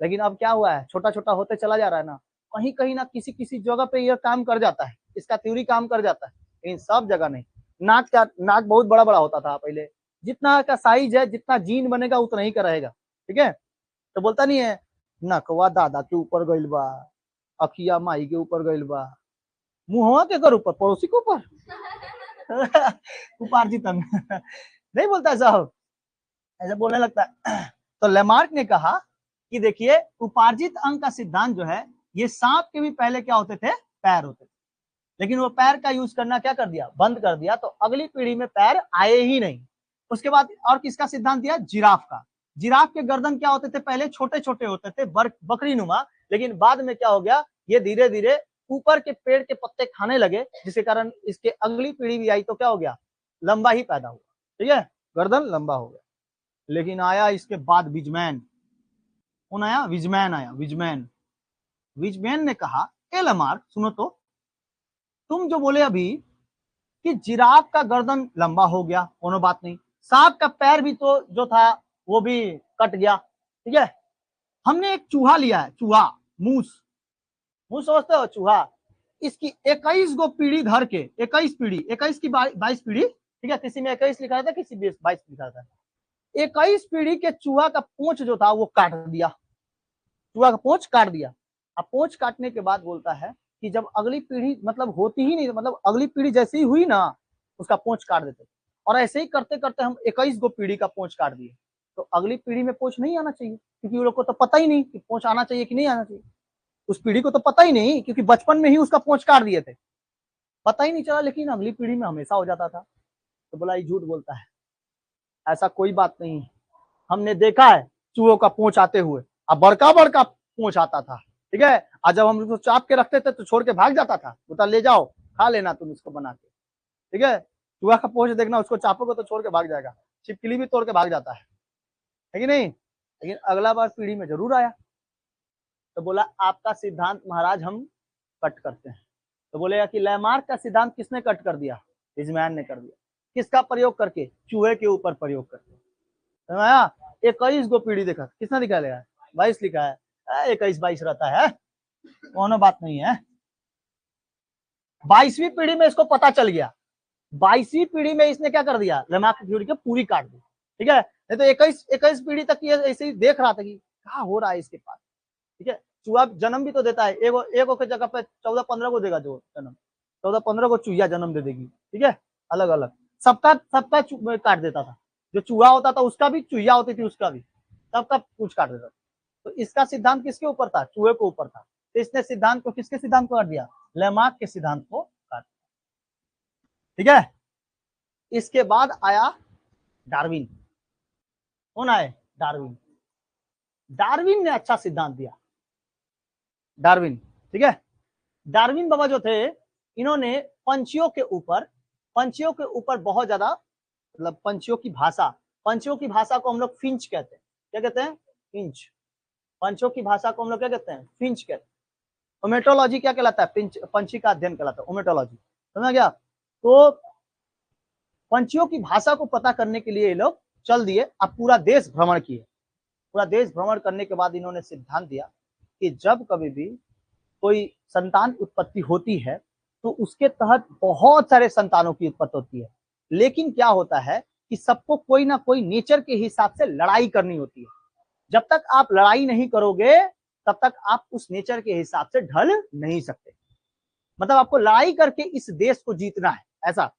लेकिन अब क्या हुआ है, छोटा छोटा होते चला जा रहा है ना, कहीं कहीं ना किसी किसी जगह पे यह काम कर जाता है, इसका थ्योरी काम कर जाता है, लेकिन सब जगह नहीं। नाक बहुत बड़ा बड़ा होता था पहले, जितना का साइज है, जितना जीन बनेगा उतना ही का रहेगा, ठीक है। तो बोलता नहीं है, नकवा दादा के ऊपर गइल बा, अखिया माई के ऊपर गइल बा, मुहवा के कर ऊपर, पड़ोसी के ऊपर उपार्जित अंग नहीं बोलता साहब, ऐसा बोलने लगता है। तो लेमार्क ने कहा कि देखिए, उपार्जित अंग का सिद्धांत जो है, ये सांप के भी पहले क्या होते थे, पैर होते थे, लेकिन वो पैर का यूज करना क्या कर दिया, बंद कर दिया, तो अगली पीढ़ी में पैर आए ही नहीं। उसके बाद और किसका सिद्धांत दिया, जिराफ का। जिराफ के गर्दन क्या होते थे, पहले छोटे छोटे होते थे, बकरी नुमा, लेकिन बाद में क्या हो गया, ये धीरे धीरे ऊपर के पेड़ के पत्ते खाने लगे, जिसके कारण इसके अगली पीढ़ी भी आई तो क्या हो गया, लंबा ही पैदा हुआ, ठीक है, गर्दन लंबा हो गया। लेकिन आया इसके बाद विजमैन, कौन आया, विजमैन आया, विजमैन। विजमैन ने कहा, ए लेमार्क सुनो तो, तुम जो बोले अभी कि जिराफ का गर्दन लंबा हो गया, कोनो बात नहीं, सांप का पैर भी तो जो था वो भी कट गया, ठीक है, हमने एक चूहा लिया है, चूहा, मूस, मूस समझते हो, चूहा, इसकी 21 गो पीढ़ी धर के, 21 पीढ़ी, 21 की 22 पीढ़ी, ठीक है, किसी में 21 लिखा था, किसी 22 लिखा था, 21 पीढ़ी के चूहा का पूंछ जो था वो काट दिया, चूहा का पूंछ काट दिया। अब पूंछ काटने के बाद बोलता है कि जब अगली पीढ़ी मतलब होती ही नहीं, मतलब अगली पीढ़ी जैसी ही हुई ना, उसका पूंछ काट देते, और ऐसे ही करते करते हम 21 गो पीढ़ी का पूंछ काट दिए, तो अगली पीढ़ी में पूंछ नहीं आना चाहिए, क्योंकि उन लोग को तो पता ही नहीं कि पूंछ आना चाहिए कि नहीं आना चाहिए, उस पीढ़ी को तो पता ही नहीं, क्योंकि बचपन में ही उसका पूंछ काट दिए थे, पता ही नहीं चला, लेकिन अगली पीढ़ी में हमेशा हो जाता था। तो बोला ये झूठ बोलता है, ऐसा कोई बात नहीं, हमने देखा है चूहों का पूंछ आते हुए, अब बड़का बड़का पूंछ आता था, ठीक है, आज जब हम उसको चाप के रखते थे तो छोड़ के भाग जाता था, बोलता ले जाओ खा लेना तुम इसको बना के, ठीक है, चूहा का पूंछ देखना, उसको चापोगे तो छोड़ के भाग जाएगा, छिपकली भी तोड़ के भाग जाता है कि नहीं, लेकिन अगला बार पीढ़ी में जरूर आया, तो बोला आपका सिद्धांत महाराज हम कट करते हैं। तो बोलेगा कि लैमार्क का सिद्धांत किसने कट कर दिया, रिजमैन ने कर दिया, किसका प्रयोग करके, चूहे के ऊपर प्रयोग करके, समझाया, 21 गो पीढ़ी देखा, किसने लिखा है, 22 लिखा है, 21 22 रहता है, कोनो बात नहीं है, 22वीं पीढ़ी में इसको पता चल गया, 22वीं पीढ़ी में इसने क्या कर दिया, लैमार्क की थ्योरी को पूरी काट दी, ठीक है, नहीं तो 21 पीढ़ी तक ये ऐसे ही देख रहा था कि क्या हो रहा है इसके पास, ठीक है, चूहा जन्म भी तो देता है, एगो के जगह पे 14-15 को देगा, जो जन्म 14-15 को चूहिया जन्म दे देगी, ठीक है, अलग अलग, सबका सबका काट देता था, जो चूहा होता था उसका भी, चूहिया होती थी उसका भी, सबका पूछ काट देता था। तो इसका सिद्धांत किसके ऊपर था, चूहे के ऊपर था, तो इसने सिद्धांत को, किसके सिद्धांत को काट दिया, लैमार्क के सिद्धांत को काट दिया, ठीक है। इसके बाद आया डार्विन, कौन आए, डार्विन, डार्विन ने अच्छा सिद्धांत दिया, डार्विन, ठीक है, डार्विन बाबा जो थे, इन्होंने पंछियों के ऊपर बहुत ज्यादा, मतलब पंछियों की भाषा को हम लोग फिंच कहते हैं, क्या कहते हैं, फिंच, पंछियों की भाषा को हम लोग क्या कहते हैं, फिंच कहते हैं, ओमेटोलॉजी क्या कहलाता है, पंछी का अध्ययन कहलाता है, ओमेटोलॉजी, समझ गया। तो पंछियों की भाषा को पता करने के लिए ये लोग चल दिए, अब पूरा देश भ्रमण किए, पूरा देश भ्रमण करने के बाद इन्होंने सिद्धांत दिया कि जब कभी भी कोई संतान उत्पत्ति होती है तो उसके तहत बहुत सारे संतानों की उत्पत्ति होती है, लेकिन क्या होता है कि सबको कोई ना कोई नेचर के हिसाब से लड़ाई करनी होती है, जब तक आप लड़ाई नहीं करोगे तब तक आप उस नेचर के हिसाब से ढल नहीं सकते, मतलब आपको लड़ाई करके इस देश को जीतना है, ऐसा,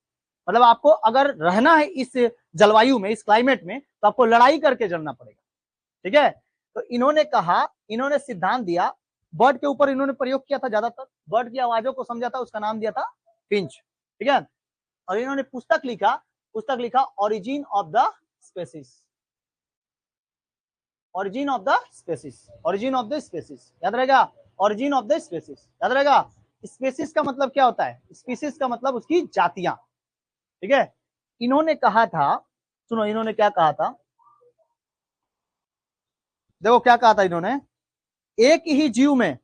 मतलब आपको अगर रहना है इस जलवायु में, इस क्लाइमेट में, तो आपको लड़ाई करके चलना पड़ेगा, ठीक है। तो इन्होंने कहा, इन्होंने सिद्धांत दिया, बर्ड के ऊपर इन्होंने प्रयोग किया था, ज्यादातर बर्ड की आवाजों को समझा था, उसका नाम दिया था फिंच, ठीक है, और इन्होंने पुस्तक लिखा origin of the species, origin of the species, origin of the species, याद रहेगा, ओरिजिन ऑफ द स्पेसिस, याद रहेगा, स्पेसिस का मतलब क्या होता है, स्पीसीज का मतलब उसकी जातियां, ठीक है। इन्होंने कहा था, सुनो इन्होंने क्या कहा था, देखो क्या कहा था इन्होंने, एक ही जीव में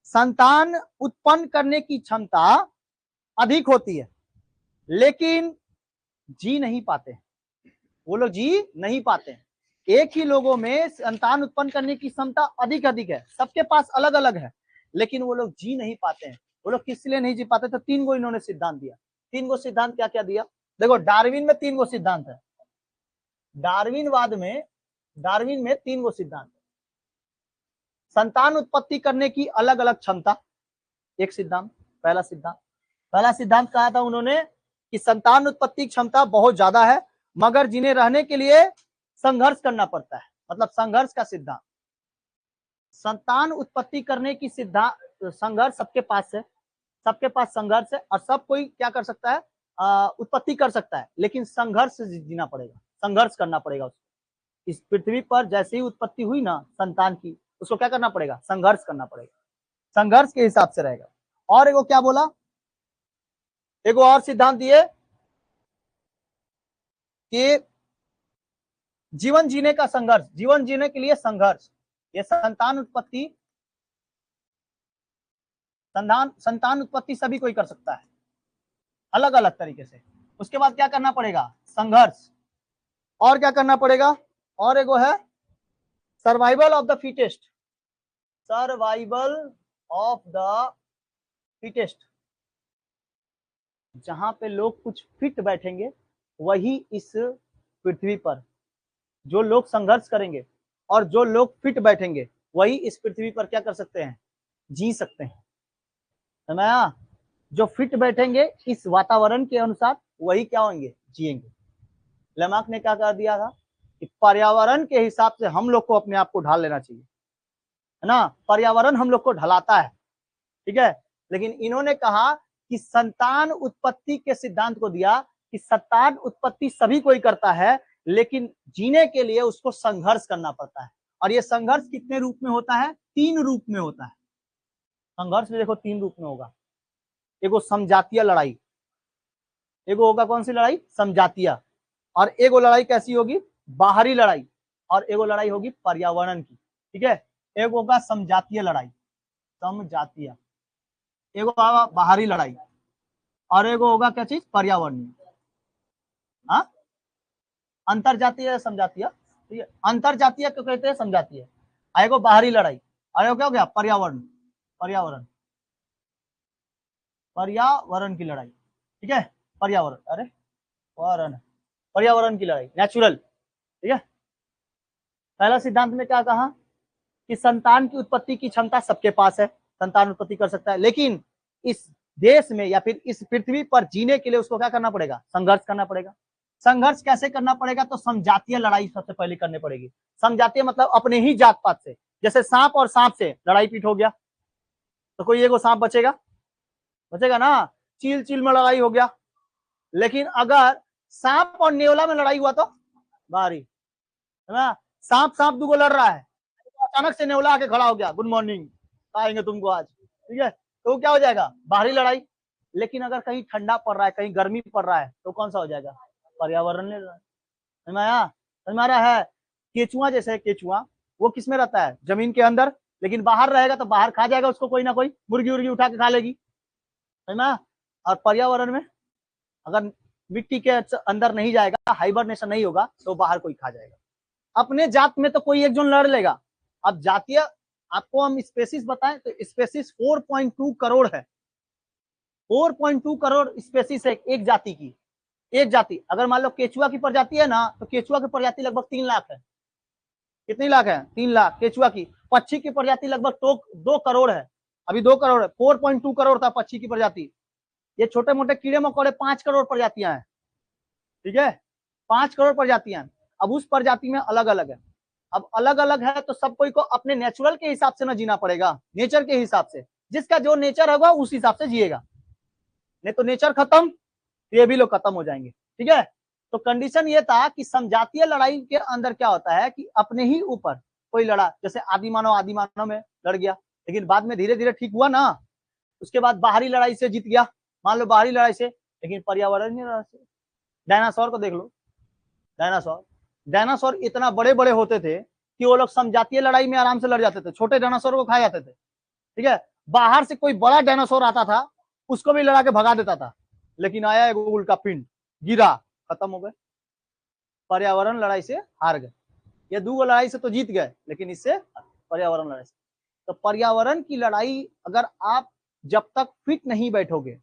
संतान उत्पन्न करने की क्षमता अधिक होती है, लेकिन जी नहीं पाते, वो लोग जी नहीं पाते, एक ही लोगों में संतान उत्पन्न करने की क्षमता अधिक है, सबके पास अलग अलग है, लेकिन वो लोग जी नहीं पाते हैं, वो लोग किस लिए नहीं जी पाते, तो 3 गो इन्होंने सिद्धांत दिया, 3 गो सिद्धांत क्या क्या दिया, देखो डार्विन में 3 गो सिद्धांत है, डार्विनवाद में, डार्विन में 3 गो सिद्धांत, संतान उत्पत्ति करने की अलग अलग क्षमता, एक सिद्धांत, पहला सिद्धांत कहा था उन्होंने कि संतान उत्पत्ति क्षमता बहुत ज्यादा है, मगर जिन्हें रहने के लिए संघर्ष करना पड़ता है, मतलब संघर्ष का सिद्धांत, संतान उत्पत्ति करने की सिद्धांत, संघर्ष सबके पास है, सबके पास संघर्ष है, और सब कोई क्या कर सकता है, उत्पत्ति कर सकता है, लेकिन संघर्ष से जीना पड़ेगा, संघर्ष करना पड़ेगा उसको, इस पृथ्वी पर जैसे ही उत्पत्ति हुई ना संतान की, उसको क्या करना पड़ेगा, संघर्ष करना पड़ेगा, संघर्ष के हिसाब से रहेगा। और एगो क्या बोला, एगो और सिद्धांत दिए कि जीवन जीने का संघर्ष, जीवन जीने के लिए संघर्ष, ये संतान उत्पत्ति, संतान उत्पत्ति सभी कोई कर सकता है अलग अलग तरीके से, उसके बाद क्या करना पड़ेगा, संघर्ष, और क्या करना पड़ेगा, और एगो है survival of the fittest, survival of the fittest, जहां पे लोग कुछ फिट बैठेंगे वही इस पृथ्वी पर, जो लोग संघर्ष करेंगे और जो लोग फिट बैठेंगे वही इस पृथ्वी पर क्या कर सकते हैं, जी सकते हैं। समझा? जो फिट बैठेंगे इस वातावरण के अनुसार वही क्या होंगे, जिएंगे। लेमार्क ने क्या कर दिया था कि पर्यावरण के हिसाब से हम लोग को अपने आप को ढाल लेना चाहिए, है ना। पर्यावरण हम लोग को ढलाता है, ठीक है। लेकिन इन्होंने कहा कि संतान उत्पत्ति के सिद्धांत को दिया कि संतान उत्पत्ति सभी कोई करता है, लेकिन जीने के लिए उसको संघर्ष करना पड़ता है। और ये संघर्ष कितने रूप में होता है, 3 रूप में होता है। संघर्ष में देखो 3 रूप में होगा। एगो समझातीय लड़ाई, एगो होगा कौन सी लड़ाई, समझातीय, और एगो लड़ाई कैसी होगी, बाहरी लड़ाई, और एगो लड़ाई होगी पर्यावरण की, ठीक है। एगो होगा समझातीय लड़ाई, समझातीय, एगो होगा बाहरी लड़ाई, और एगो होगा क्या चीज, पर्यावरणीय। हाँ, अंतरजातीय समझातीय, ठीक है। अंतरजातीय क्यों कहते हैं, समझातीय। एगो बाहरी लड़ाई, और एगो क्या हो गया, पर्यावरण, पर्यावरण, पर्यावरण की लड़ाई, ठीक है। पर्यावरण, अरे पर्यावरण की लड़ाई, नेचुरल, ठीक है। पहला सिद्धांत में क्या कहा कि संतान की उत्पत्ति की क्षमता सबके पास है, संतान उत्पत्ति कर सकता है, लेकिन इस देश में या फिर इस पृथ्वी पर जीने के लिए उसको क्या करना पड़ेगा, संघर्ष करना पड़ेगा। संघर्ष कैसे करना पड़ेगा, तो समझातीय लड़ाई सबसे पहले करनी पड़ेगी। समझातीय मतलब अपने ही जात पात से, जैसे सांप और सांप से लड़ाई पीट हो गया तो कोई एगो सांप बचेगा, बचेगा ना। चील चील में लड़ाई हो गया, लेकिन अगर सांप और नेवला में लड़ाई हुआ तो बाहरी, है ना। सांप सांप दुगो लड़ रहा है, अचानक से नेवला आके खड़ा हो गया, गुड मॉर्निंग, खाएंगे तुमको आज, ठीक है, तो क्या हो जाएगा, बाहरी लड़ाई। लेकिन अगर कहीं ठंडा पड़ रहा है, कहीं गर्मी पड़ रहा है, तो कौन सा हो जाएगा, पर्यावरण ले रहा है। समझ में आ रहा है। केचुआ जैसे, केचुआ वो किस में रहता है, जमीन के अंदर, लेकिन बाहर रहेगा तो बाहर खा जाएगा उसको कोई ना कोई, मुर्गी उर्गी उठा के खा लेगी, है ना। और पर्यावरण में अगर मिट्टी के अंदर नहीं जाएगा, हाइबरनेशन नहीं होगा, तो बाहर कोई खा जाएगा। अपने जात में तो कोई एक जन लड़ लेगा। अब जातीय आपको हम स्पेसिस बताएं तो स्पेसिस 4.2 करोड़ है, 4.2 करोड़ स्पेसिस है एक जाति की। एक जाति, अगर मान लो केचुआ की प्रजाति है ना, तो केचुआ की प्रजाति लगभग 3 लाख है। कितनी लाख है, 3 लाख केचुआ की। पक्षी की प्रजाति लगभग 2 करोड़ है, अभी 2 करोड़ है, 4.2 करोड़ था पक्षी की प्रजाति। ये छोटे मोटे कीड़े मकोड़े 5 करोड़ प्रजातियां हैं, ठीक है, 5 करोड़ प्रजातियां हैं। अब उस प्रजाति में अलग अलग है, अब अलग अलग है तो सब कोई को अपने नेचुरल के हिसाब से ना जीना पड़ेगा, नेचर के हिसाब से, जिसका जो नेचर होगा उस हिसाब से जिएगा। नहीं तो नेचर खत्म तो ये भी लोग खत्म हो जाएंगे, ठीक है। तो कंडीशन ये था कि समझातीय लड़ाई के अंदर क्या होता है कि अपने ही ऊपर कोई लड़ा, जैसे आदि मानव में लड़ गया, लेकिन बाद में धीरे धीरे ठीक हुआ ना, उसके बाद बाहरी लड़ाई से जीत गया, मान लो बाहरी लड़ाई से, लेकिन पर्यावरण लड़ाई से। डायनासोर को देख लो, डायनासोर, डायनासोर इतना बड़े बड़े होते थे कि वो लोग समझातीय लड़ाई में आराम से लड़ जाते थे, छोटे डायनासोर को खा जाते थे, ठीक है। बाहर से कोई बड़ा डायनासोर आता था, उसको भी लड़ा के भगा देता था, लेकिन आया एक उल्का पिंड, गिरा, खत्म हो गए। पर्यावरण लड़ाई से हार गए। ये 2 लड़ाई से तो जीत गए, लेकिन इससे पर्यावरण लड़ाई से। तो पर्यावरण की लड़ाई अगर आप जब तक फिट नहीं बैठोगे,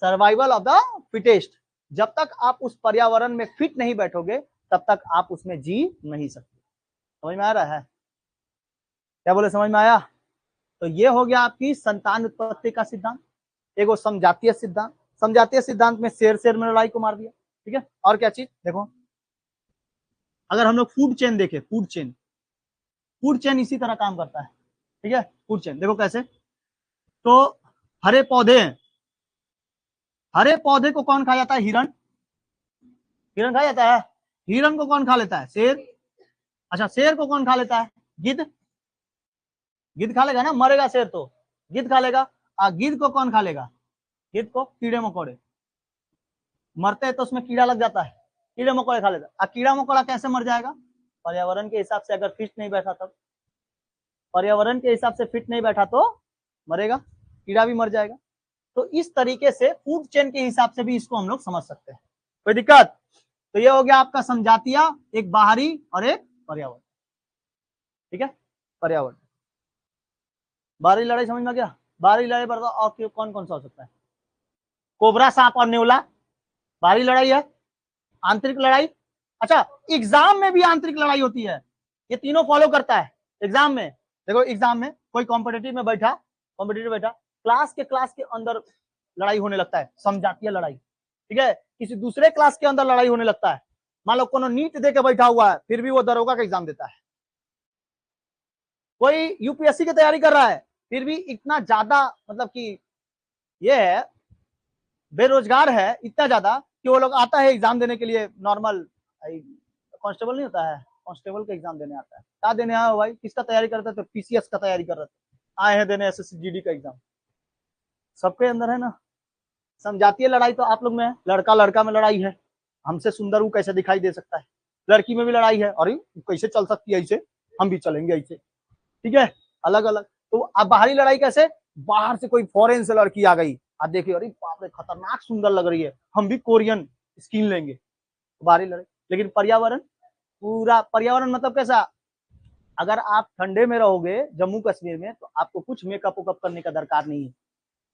सर्वाइवल ऑफ द फिटेस्ट, जब तक आप उस पर्यावरण में फिट नहीं बैठोगे तब तक आप उसमें जी नहीं सकते। समझ में आ रहा है, क्या बोले, समझ में आया। तो ये हो गया आपकी संतान उत्पत्ति का सिद्धांत, एगो समझातीय सिद्धांत। समझातीय सिद्धांत में शेर शेर में लड़ाई को मार दिया, ठीक है। और क्या चीज देखो, अगर हम लोग फूड चेन देखें, फूड चेन, फूड चेन इसी तरह काम करता है, ठीक है। फूड चेन देखो कैसे, तो हरे पौधे हैं, हरे पौधे को कौन खा जाता है, हिरण, हिरण खा जाता है। हिरण को कौन खा लेता है, शेर। अच्छा, शेर को कौन खा लेता है, गिद्ध, गिद्ध खा लेगा ना, मरेगा शेर तो गिद्ध खा लेगा। गिद्ध को कौन खा लेगा, गिद्ध को कीड़े मकोड़े, मरते हैं तो उसमें कीड़ा लग जाता है, कीड़े मकोड़े खा लेता। कीड़ा मकोड़ा कैसे मर जाएगा, पर्यावरण के हिसाब से अगर फिट नहीं बैठा तब, पर्यावरण के हिसाब से फिट नहीं बैठा तो मरेगा, कीड़ा भी मर जाएगा। तो इस तरीके से फूड चेन के हिसाब से भी इसको हम लोग समझ सकते हैं, कोई दिक्कत। तो ये हो गया आपका समझातिया, एक बाहरी और एक पर्यावरण। ठीक है, पर्यावरण। बाहरी लड़ाई समझ में आ गया? बाहरी लड़ाई बताओ और कौन कौन सा हो सकता है? कोबरा, सांप और नेवला बाहरी लड़ाई है। आंतरिक लड़ाई, अच्छा एग्जाम में भी आंतरिक लड़ाई होती है, ये तीनों फॉलो करता है एग्जाम में। देखो एग्जाम में कोई कॉम्पिटिटिव बैठा, क्लास के अंदर लड़ाई होने लगता है, समझाती है लड़ाई, ठीक है, किसी दूसरे क्लास के अंदर लड़ाई होने लगता है। मान लो कोनो नीट दे के बैठा हुआ है, फिर भी वो दरोगा का एग्जाम देता है। कोई यूपीएससी की तैयारी कर रहा है, फिर भी इतना ज्यादा मतलब कि ये है, बेरोजगार है इतना ज्यादा कि वो लोग आता है एग्जाम देने के लिए, नॉर्मल कांस्टेबल नहीं होता है, कांस्टेबल का एग्जाम देने आता है। क्या देने आया हो भाई? किसका तैयारी करते थे? पीसीएस का तैयारी कर रहे थे, आए हैं देने एसएससी जीडी का एग्जाम। सबके अंदर है ना समझाती है लड़ाई, तो आप लोग में है। लड़का लड़का में लड़ाई है, हमसे सुंदर वो कैसे दिखाई दे सकता है। लड़की में भी लड़ाई है, अरे कैसे चल सकती है ऐसे, हम भी चलेंगे ऐसे, ठीक है, अलग अलग। तो अब बाहरी लड़ाई कैसे? बाहर से कोई फॉरेन से लड़की आ गई, आप देखिए अरे बाप रे खतरनाक सुंदर लग रही है, हम भी कोरियन स्किन लेंगे, बाहरी लड़ाई। लेकिन पर्यावरण, पूरा पर्यावरण मतलब कैसा? अगर आप ठंडे में रहोगे जम्मू कश्मीर में तो आपको कुछ मेकअप वेकअप करने का दरकार नहीं है।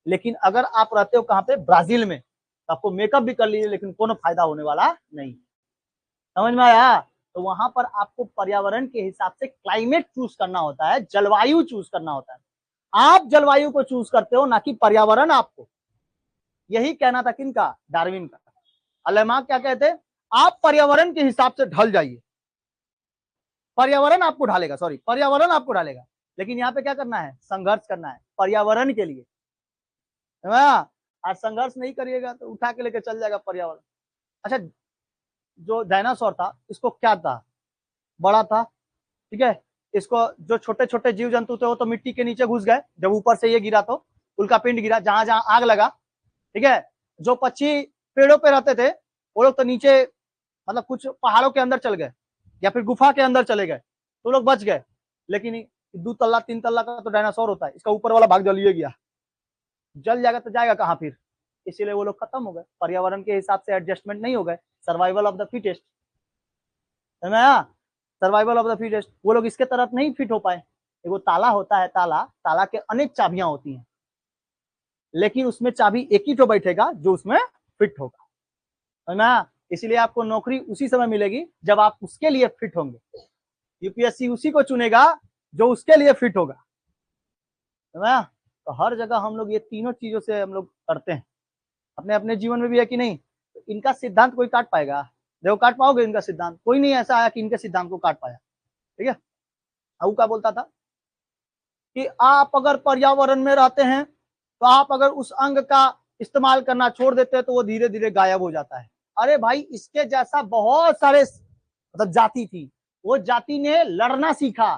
लेकिन अगर आप रहते हो कहाँ पे? ब्राजील में, तो आपको मेकअप भी कर लीजिए लेकिन कोनो फायदा होने वाला नहीं। समझ में आया? तो वहां पर आपको पर्यावरण के हिसाब से क्लाइमेट चूज करना होता है, जलवायु चूज करना होता है। आप जलवायु को चूज करते हो, ना कि पर्यावरण आपको। यही कहना था किनका? डार्विन का। अलेमा क्या कहते? आप पर्यावरण के हिसाब से ढल जाइए, पर्यावरण आपको ढालेगा, सॉरी पर्यावरण आपको ढालेगा। लेकिन यहाँ पे क्या करना है? संघर्ष करना है पर्यावरण के लिए। आज संघर्ष नहीं करिएगा तो उठा के लेके चल जाएगा पर्यावरण। अच्छा, जो डायनासोर था इसको क्या था? बड़ा था, ठीक है, इसको जो छोटे छोटे जीव जंतु थे वो तो मिट्टी के नीचे घुस गए, जब ऊपर से ये गिरा तो उल्का पिंड गिरा, जहां जहां आग लगा, ठीक है। जो पक्षी पेड़ों पे रहते थे वो लोग तो नीचे मतलब कुछ पहाड़ों के अंदर चल गए या फिर गुफा के अंदर चले गए, तो लोग बच गए। लेकिन 2 तल्ला 3 तल्ला का तो डायनासोर होता है, इसका ऊपर वाला भाग जलिए गया, जल जाएगा तो जाएगा कहाँ फिर? इसीलिए वो लोग खत्म हो गए, पर्यावरण के हिसाब से एडजस्टमेंट नहीं हो गए, सर्वाइवल ऑफ द फिटेस्ट, है ना, सर्वाइवल ऑफ द फिटेस्ट। वो लोग इसके तरफ नहीं फिट हो पाए। वो ताला होता है, ताला, ताला के अनेक चाबियां होती हैं, लेकिन उसमें चाबी एक ही तो बैठेगा जो उसमें फिट होगा, है ना। इसलिए आपको नौकरी उसी समय मिलेगी जब आप उसके लिए फिट होंगे। यूपीएससी उसी को चुनेगा जो उसके लिए फिट होगा, है ना। तो हर जगह हम लोग ये तीनों चीजों से हम लोग करते हैं, अपने अपने जीवन में भी है कि नहीं। तो इनका सिद्धांत कोई काट पाएगा? देखो काट पाओगे इनका सिद्धांत? कोई नहीं ऐसा आया कि इनके सिद्धांत को काट पाया, ठीक है। अब क्या बोलता था कि आप अगर पर्यावरण में रहते हैं तो आप अगर उस अंग का इस्तेमाल करना छोड़ देते हैं तो वो धीरे धीरे गायब हो जाता है। अरे भाई इसके जैसा बहुत सारे मतलब जाति थी, वो जाति ने लड़ना सीखा,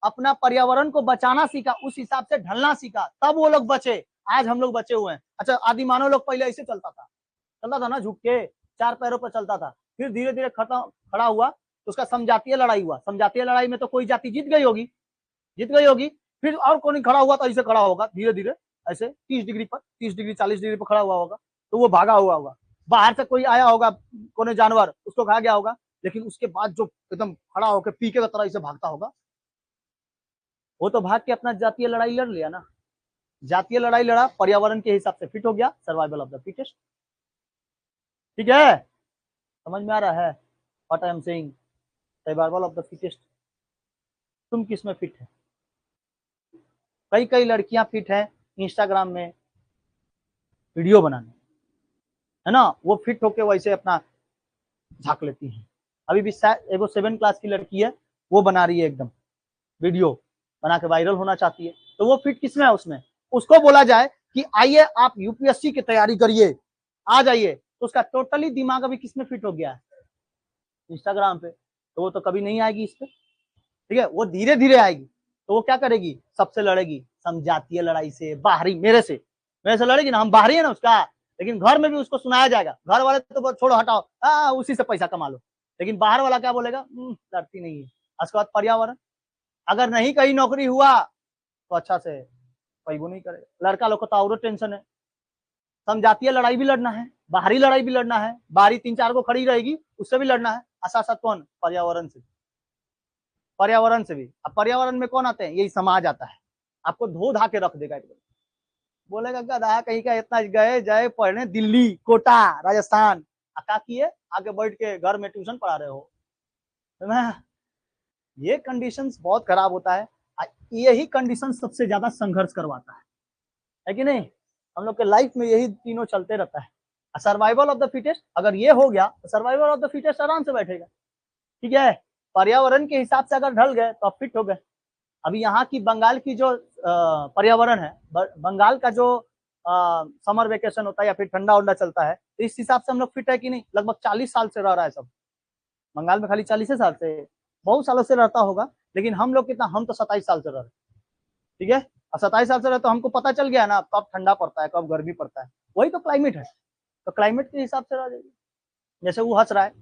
अपना पर्यावरण को बचाना सीखा, उस हिसाब से ढलना सीखा, तब वो लोग बचे। आज हम लोग बचे हुए हैं। अच्छा आदि मानव लोग पहले ऐसे चलता था ना, झुक के 4 पैरों पर चलता था, फिर धीरे धीरे खड़ा हुआ तो उसका समझातीय लड़ाई हुआ। समझातीय लड़ाई में तो कोई जाति जीत गई होगी, फिर और कोई खड़ा हुआ तो ऐसे खड़ा होगा धीरे धीरे, ऐसे 30 डिग्री पर, 30 डिग्री 40 डिग्री पर खड़ा हुआ होगा, तो वो भागा हुआ होगा। बाहर से कोई आया होगा, कोई जानवर उसको खा गया होगा, लेकिन उसके बाद जो एकदम खड़ा होकर पीके का तरह ऐसे भागता होगा, वो तो भाग के अपना जातीय लड़ाई लड़ लिया ना। जातीय लड़ाई लड़ा, पर्यावरण के हिसाब से फिट हो गया, सर्वाइवल ऑफ द फिटेस्ट, ठीक है। समझ में आ रहा है what I am saying? Survival of the fittest. तुम किस में फिट है? कई कई लड़कियां फिट है इंस्टाग्राम में वीडियो बनाने, है ना, वो फिट होके वैसे अपना झाक लेती है। अभी भी एगो 7 क्लास की लड़की है, वो बना रही है एकदम वीडियो बना के वायरल होना चाहती है, तो वो फिट किसमें है? उसमें उसको बोला जाए कि आइए आप यूपीएससी की तैयारी करिए, आ जाइए, तो उसका टोटली दिमाग अभी किसमें फिट हो गया है? इंस्टाग्राम पे। तो वो तो कभी नहीं आएगी इस पे, ठीक है, वो धीरे धीरे आएगी। तो वो क्या करेगी? सबसे लड़ेगी, समझातीय लड़ाई से, बाहरी, मेरे से लड़ेगी ना, हम बाहरी है ना उसका, लेकिन घर में भी उसको सुनाया जाएगा। घर वाले तो छोड़ो हटाओ, उसी से पैसा कमा लो, लेकिन बाहर वाला क्या बोलेगा? लड़ती नहीं है। उसके बाद पर्यावरण, अगर नहीं कहीं नौकरी हुआ तो अच्छा से कोई वो नहीं करेगा। लड़का लोग को तो और टेंशन है, समझातीय लड़ाई भी लड़ना है, बाहरी लड़ाई भी लड़ना है, बाहरी 3 4 को खड़ी रहेगी उससे भी लड़ना है, साथ साथ कौन? पर्यावरण से। पर्यावरण से भी। अब पर्यावरण में कौन आते हैं, यही समाज आता है, आपको धो धा के रख देगा एकदम। बोलेगा गधा कहीं का, इतना गए जाए पढ़ने दिल्ली, कोटा, राजस्थान, का किए आगे बैठ के घर में ट्यूशन पढ़ा रहे हो। तो मैं, ये कंडीशंस बहुत खराब होता है। यही कंडीशन सबसे ज्यादा संघर्ष करवाता है कि नहीं। हम लोग के लाइफ में यही तीनों चलते रहता है। सर्वाइवल ऑफ द फिटेस्ट, अगर ये हो गया तो सर्वाइवल ऑफ द फिटेस्ट आराम से बैठेगा, ठीक है। पर्यावरण के हिसाब से अगर ढल गए तो आप फिट हो गए। अभी यहाँ की बंगाल की जो पर्यावरण है, बंगाल का जो समर वेकेशन होता है या फिर ठंडा उंडा चलता है, तो इस हिसाब से हम लोग फिट है कि नहीं। लगभग 40 साल से रह रहा है सब बंगाल में, खाली 40 साल से, बहुत सालों से रहता होगा। लेकिन हम लोग कितना, हम तो 27 साल से रह रहे, ठीक है। और 27 साल से रहे तो हमको पता चल गया ना कब ठंडा पड़ता है, कब गर्मी पड़ता है। वही तो क्लाइमेट है, तो क्लाइमेट के हिसाब से रह जाएगी। जैसे वो हंस रहा है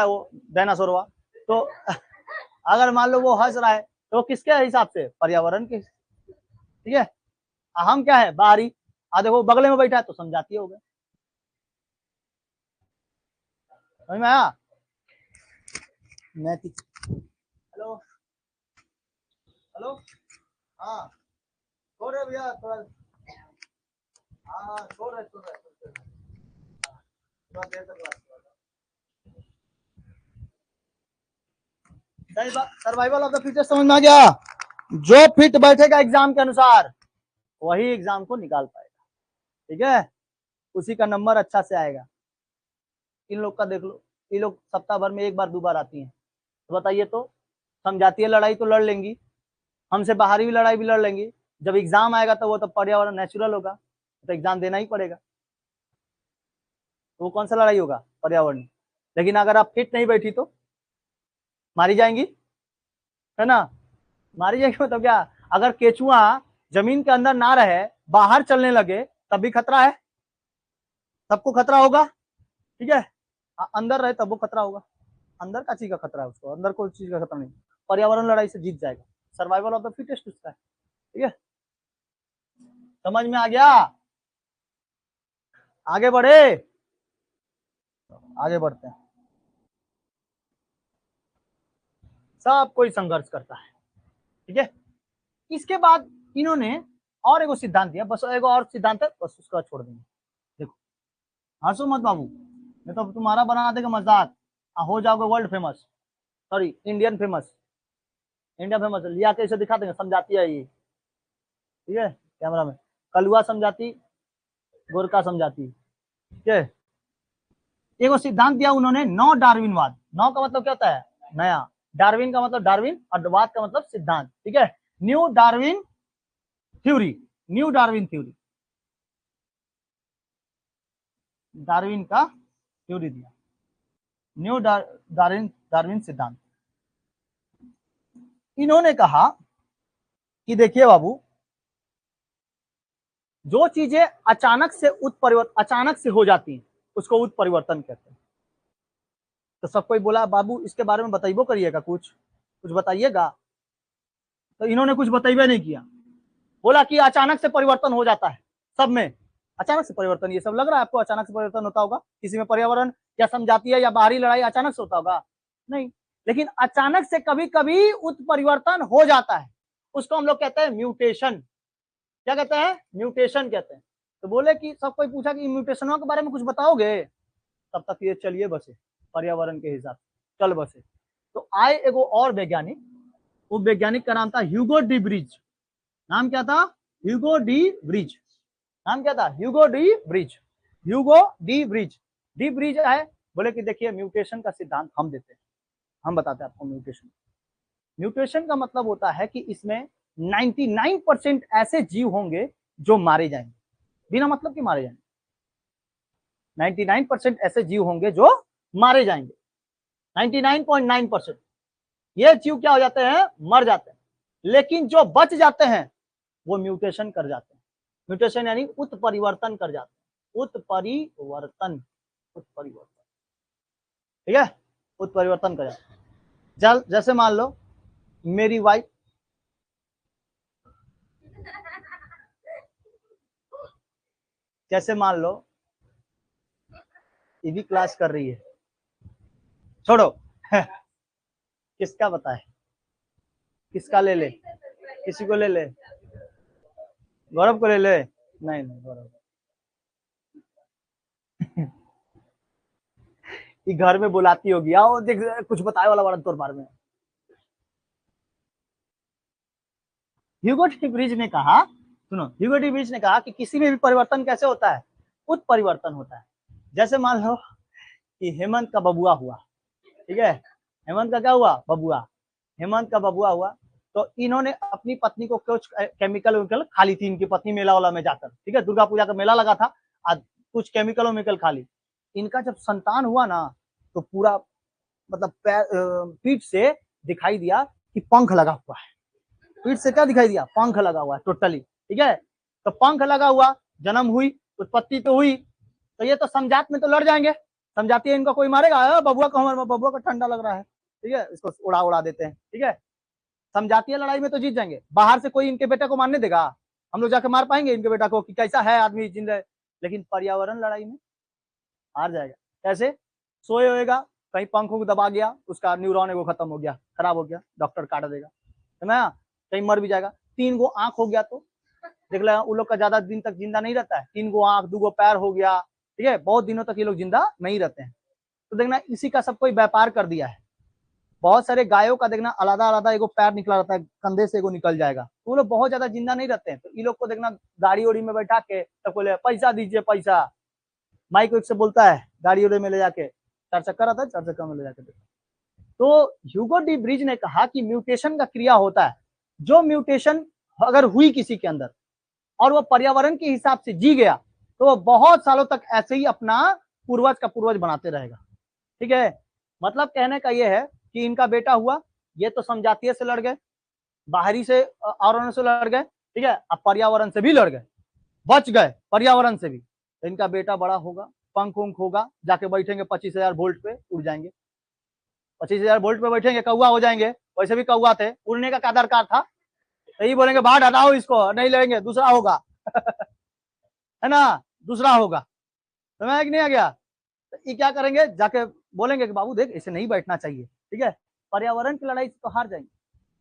वो डायनासोरवा, तो अगर मान लो वो हंस रहा है तो किसके हिसाब से, पर्यावरण के, ठीक है। हम क्या है, बाहरी। देखो बगले में बैठा है तो समझाती हो गए, समझ में आया। नैतिक, हेलो हेलो, हाँ छोड़ रहे भैया थोड़ा, हाँ हाँ छोड़ रहे थोड़ा देर तक बात। सर्वाइवल ऑफ द फिटेस्ट समझ में आ गया। जो फिट बैठेगा एग्जाम के अनुसार वही एग्जाम को निकाल पाएगा, ठीक है। उसी का नंबर अच्छा से आएगा। इन लोग का देख लो, ये लोग सप्ताह भर में एक बार 2 बार आती हैं, तो बताइए तो। समझाती है लड़ाई तो लड़ लेंगी, हमसे बाहरी भी लड़ाई भी लड़ लेंगी। जब एग्जाम आएगा तो वो तो पर्यावरण नेचुरल होगा, तो एग्जाम देना ही पड़ेगा। तो वो कौन सा लड़ाई होगा, पर्यावरण। लेकिन अगर आप फिट नहीं बैठी तो मारी जाएंगी, है ना। मारी जाएगी मतलब क्या, अगर केचुआ जमीन के अंदर ना रहे, बाहर चलने लगे, तब भी खतरा है, सबको खतरा होगा, ठीक है। अंदर रहे तब वो खतरा होगा। अंदर का चीज का खतरा है उसको, अंदर कोई चीज का खतरा नहीं। पर्यावरण लड़ाई से जीत जाएगा, सर्वाइवल ऑफ द फिटेस्ट उसका है, ठीक है। समझ में आ गया। आगे बढ़े, आगे बढ़ते हैं। सब कोई संघर्ष करता है, ठीक है। इसके बाद इन्होंने और एगो सिद्धांत दिया, बस एगो और सिद्धांत है, बस उसका छोड़ देंगे। देखो, हंसो मत बाबू, नहीं तो तुम्हारा बना देगा मजाक, हो जाओगे world famous, sorry Indian famous. India famous लिया के इसे दिखा देंगे, समझाती है ये, ठीक है। कैमरा में कलुआ समझाती, गोरका समझाती, ठीक है। एगो सिद्धांत दिया उन्होंने, नौ डार्विनवाद। नौ का मतलब क्या होता है, नया। डार्विन का मतलब डार्विन, और वाद का मतलब सिद्धांत, ठीक है। New Darwin theory, new Darwin theory, Darwin का थ्योरी दिया, न्यू डार्विन, डार्विन सिद्धांत। इन्होंने कहा कि देखिए बाबू, जो चीजें अचानक से उत्परिवर्तन, अचानक से हो जाती हैं, उसको उत्परिवर्तन कहते हैं। तो सब कोई बोला बाबू इसके बारे में बताइबो करिएगा, कुछ कुछ बताइएगा। तो इन्होंने कुछ बताइबे नहीं किया, बोला कि अचानक से परिवर्तन हो जाता है सब में। अचानक से परिवर्तन, ये सब लग रहा है आपको अचानक से परिवर्तन होता होगा किसी में, पर्यावरण या समझाती है या बाहरी लड़ाई अचानक से होता होगा, नहीं। लेकिन अचानक से कभी कभी उत्परिवर्तन हो जाता है, उसको हम लोग कहते हैं म्यूटेशन। क्या कहते हैं, म्यूटेशन कहते हैं। तो बोले कि सब कोई पूछा कि म्यूटेशनों के बारे में कुछ बताओगे, तब तक ये चलिए बसे, पर्यावरण के हिसाब से चल बसे। तो आए एगो और वैज्ञानिक, वो वैज्ञानिक का नाम था ह्यूगो डी ब्रिज। नाम क्या था, ह्यूगो डी ब्रिज। नाम क्या था, Hugo de bridge, Hugo de bridge. D bridge है, बोले कि देखिए म्यूटेशन का सिद्धांत हम देते हैं, हम बताते हैं आपको म्यूटेशन। म्यूटेशन का मतलब होता है कि इसमें 99% ऐसे जीव होंगे जो मारे जाएंगे, बिना मतलब के मारे जाएंगे। 99% ऐसे जीव होंगे जो मारे जाएंगे, 99.9%। ये जीव क्या हो जाते हैं, मर जाते हैं। लेकिन जो बच जाते हैं वो म्यूटेशन कर जाते हैं। म्यूटेशन यानी उत्परिवर्तन कर जाते हैं, उत्परिवर्तन, उत्परिवर्तन, ठीक है। उत्परिवर्तन कर जाते हैं। चल जैसे मान लो मेरी वाइफ, जैसे मान लो ये भी क्लास कर रही है, छोड़ो किसका बताए, किसका ले ले, किसी को ले ले, गौरव को ले ले, नहीं नहीं गौरव ये घर में बुलाती होगी, आओ देख कुछ बताए वाला बड़ा तोर बार में। ह्यूगो टी ब्रिज ने कहा, सुनो, ह्यूगो टी ब्रिज ने कहा कि किसी में भी परिवर्तन कैसे होता है, उत्परिवर्तन होता है। जैसे मान लो कि हेमंत का बबुआ हुआ, ठीक है, हेमंत का क्या हुआ, बबुआ, हेमंत का बबुआ हुआ, तो इन्होंने अपनी पत्नी को कुछ केमिकल वेमिकल खा ली थी, इनकी पत्नी मेला वाला में जाकर, ठीक है, दुर्गा पूजा का मेला लगा था, आज कुछ केमिकल वेमिकल खा ली। इनका जब संतान हुआ ना, तो पूरा मतलब पीठ से दिखाई दिया कि पंख लगा हुआ है, पीठ से क्या दिखाई दिया, पंख लगा हुआ है टोटली, ठीक है। तो पंख लगा हुआ, जन्म हुई, उत्पत्ति तो हुई, तो ये तो समझात में तो लड़ जाएंगे, समझाती है इनका कोई मारेगा, बबुआ को, हमारे बबुआ को ठंडा लग रहा है, ठीक है, इसको उड़ा उड़ा देते हैं, ठीक है। समझाती है लड़ाई में तो जीत जाएंगे, बाहर से कोई इनके बेटे को मारने देगा, हम लोग जाके मार पाएंगे इनके बेटा को कि कैसा है आदमी जिंदा है, लेकिन पर्यावरण लड़ाई में हार जाएगा। कैसे, सोए होएगा, कहीं पंखों को दबा गया, उसका न्यूरॉन एगो खत्म हो गया, खराब हो गया, डॉक्टर काट देगा, है ना, कहीं मर भी जाएगा। 3 गो आंख हो गया तो देख ले, उन लोग का ज्यादा दिन तक जिंदा नहीं रहता है, 3 गो आंख, 2 गो पैर हो गया, ठीक है, बहुत दिनों तक ये लोग जिंदा नहीं रहते हैं। तो देखना इसी का सब कोई व्यापार कर दिया है। बहुत सारे गायों का देखना अलग अलग एगो पैर निकला रहता है, कंधे से एगो निकल जाएगा, तो वो लोग बहुत ज्यादा जिंदा नहीं रहते हैं। तो ये लोग को देखना गाड़ी उड़ी में बैठा के तो बोले पैसा दीजिए पैसा, माइक से बोलता है, गाड़ी उड़ी में ले जाके, 4 चक्कर आता है, 4 चक्कर में ले जाके। तो ह्यूगो डी ब्रिज ने कहा कि म्यूटेशन का क्रिया होता है, जो म्यूटेशन अगर हुई किसी के अंदर और वो पर्यावरण के हिसाब से जी गया, तो वो बहुत सालों तक ऐसे ही अपना पूर्वज का पूर्वज बनाते रहेगा, ठीक है। मतलब कहने का ये है कि इनका बेटा हुआ, ये तो समझातीय से लड़ गए, बाहरी से आवरण से लड़ गए, ठीक है, अब पर्यावरण से भी लड़ गए, बच गए पर्यावरण से भी, तो इनका बेटा बड़ा होगा, पंख उंख होगा, जाके बैठेंगे 25,000 वोल्ट पे, उड़ जाएंगे, 25,000 वोल्ट पे बैठेंगे, कौआ हो जाएंगे। वैसे भी कौआ थे, उड़ने का क्या दरकार था, यही बोलेंगे बाहर हटाओ इसको, नहीं लेंगे, दूसरा होगा है ना, दूसरा होगा, समझ नहीं आ गया। तो ये क्या करेंगे, जाके बोलेंगे कि बाबू देख इसे नहीं बैठना चाहिए, ठीक है, पर्यावरण की लड़ाई से तो हार जाएंगे।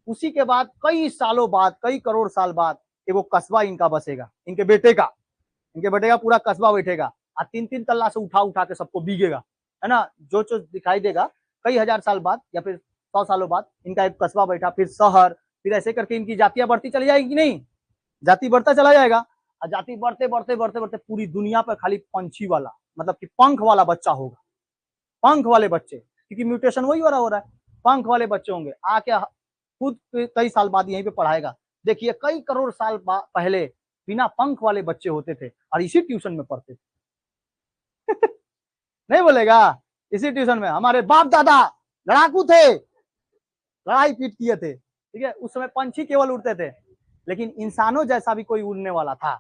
उसी के बाद कई सालों बाद, कई करोड़ साल बाद एगो कस्बा इनका बसेगा, इनके बेटे का पूरा कस्बा बैठेगा, और 3-3 तल्ला से उठा उठा के सबको बीगेगा, है ना, जो जो दिखाई देगा। कई हजार साल बाद या फिर 100 सालों बाद इनका एक कस्बा बैठा, फिर शहर, फिर ऐसे करके इनकी जातियां बढ़ती चली जाएगी कि नहीं, जाति बढ़ता चला जाएगा, और जाति बढ़ते बढ़ते बढ़ते बढ़ते पूरी दुनिया पर खाली पंछी वाला, मतलब कि पंख वाला बच्चा होगा, पंख वाले बच्चे, क्योंकि म्यूटेशन वही हो रहा है, पंख वाले बच्चे होंगे, आके खुद कई साल बाद यहीं पे पढ़ाएगा, देखिए कई करोड़ साल पहले बिना पंख वाले बच्चे होते थे और इसी ट्यूशन में पढ़ते थे नहीं बोलेगा, इसी ट्यूशन में हमारे बाप दादा लड़ाकू थे, लड़ाई पीट किए थे, ठीक है, उस समय पंछी केवल उड़ते थे, लेकिन इंसानों जैसा भी कोई उड़ने वाला था,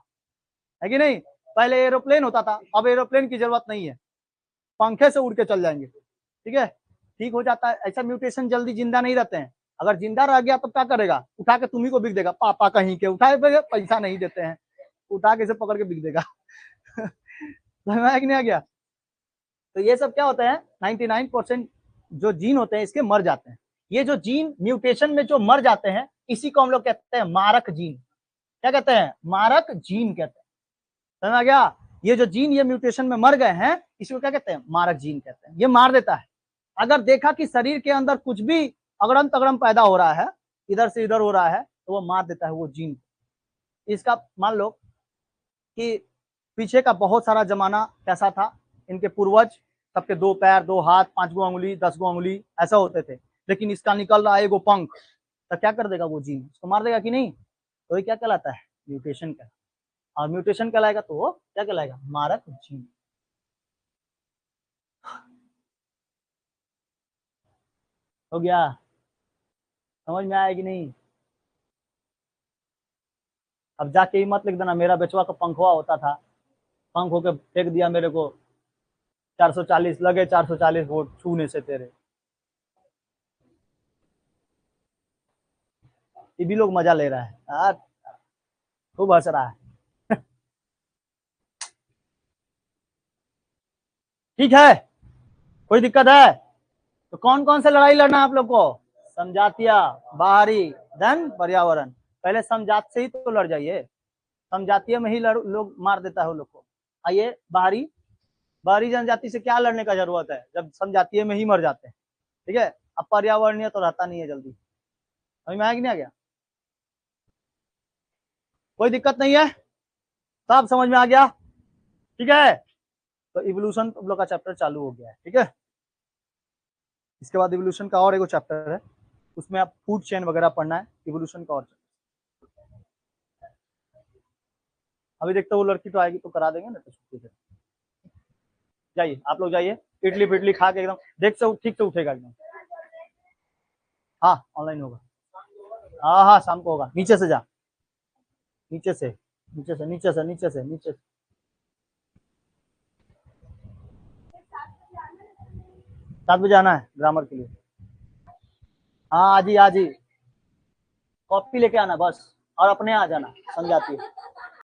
है कि नहीं। पहले एरोप्लेन होता था, अब एरोप्लेन की जरूरत नहीं है, पंखे से उड़ के चल जाएंगे, ठीक है, ठीक हो जाता है। ऐसा म्यूटेशन जल्दी जिंदा नहीं रहते हैं, अगर जिंदा रह गया तो क्या करेगा, उठा के तुम्ही को बिक देगा, पापा कहीं के उठाए, पैसा नहीं देते हैं, उठा के इसे पकड़ के बिक देगा समझ नहीं आ गया। तो ये सब क्या होता है, 99% जो जीन होते हैं इसके मर जाते हैं, ये जो जीन म्यूटेशन में जो मर जाते हैं, इसी को हम लोग कहते हैं मारक जीन। क्या कहते हैं, मारक जीन कहते हैं, समझ आ गया। ये जो जीन ये म्यूटेशन में मर गए हैं, इसको क्या कहते हैं, मारक जीन कहते हैं, ये मार देता है। अगर देखा कि शरीर के अंदर कुछ भी अगड़म तगड़म पैदा हो रहा है, इधर से इधर हो रहा है, तो वो मार देता है वो जीन। इसका मान लो कि पीछे का बहुत सारा जमाना कैसा था, इनके पूर्वज सबके 2 पैर, 2 हाथ, 5 गो अंगुली, 10 गो अंगुली ऐसा होते थे, लेकिन इसका निकल रहा है एगो पंख, तो क्या कर देगा वो जीन, उसको मार देगा कि नहीं। तो ये क्या कहलाता है, म्यूटेशन का, और म्यूटेशन कहलाएगा तो वो क्या कहलाएगा, मारक जीन। हो गया, समझ में आया कि नहीं। अब जाके ही मत लिख देना मेरा बेचवा का पंखवा होता था, पंख होके फेंक दिया मेरे को, 440 लगे, 440 वोट छूने से तेरे। ये भी लोग मजा ले रहा है यार, खूब हंस रहा है ठीक है, कोई दिक्कत है तो कौन कौन से लड़ाई लड़ना है आप लोग को, समजातीय, बाहरी, देन पर्यावरण। पहले समजात से ही तो लड़ जाइए, समजातीय में ही लोग मार देता है वो लोग को। आइए बाहरी, बाहरी जनजाति से क्या लड़ने का जरूरत है जब समजातीय में ही मर जाते हैं, ठीक है। अब पर्यावरणीय तो रहता नहीं है जल्दी, समझ में आया कि नहीं आ गया? कोई दिक्कत नहीं है, सब समझ में आ गया, ठीक है। तो इवोल्यूशन तुम लोग का चैप्टर चालू हो गया है, ठीक है। इसके बाद इवोल्यूशन का और एक चैप्टर है, उसमें आप फूड चेन वगैरह पढ़ना है, इवोल्यूशन का और। अभी देखते हो वो लड़की तो आएगी तो करा देंगे ना, तो छुट्टी से जाइए, आप लोग जाइए, इडली पिडली खा के एकदम देख से ठीक से उठेगा एकदम। हाँ ऑनलाइन होगा, हाँ हाँ शाम को होगा। नीचे से जा, नीचे से, नीचे से, नीचे से, नीचे से, नीचे से। 7 बजे आना है ग्रामर के लिए। हाँ आज ही, आज ही कॉपी लेके आना बस, और अपने आ जाना समझाती है।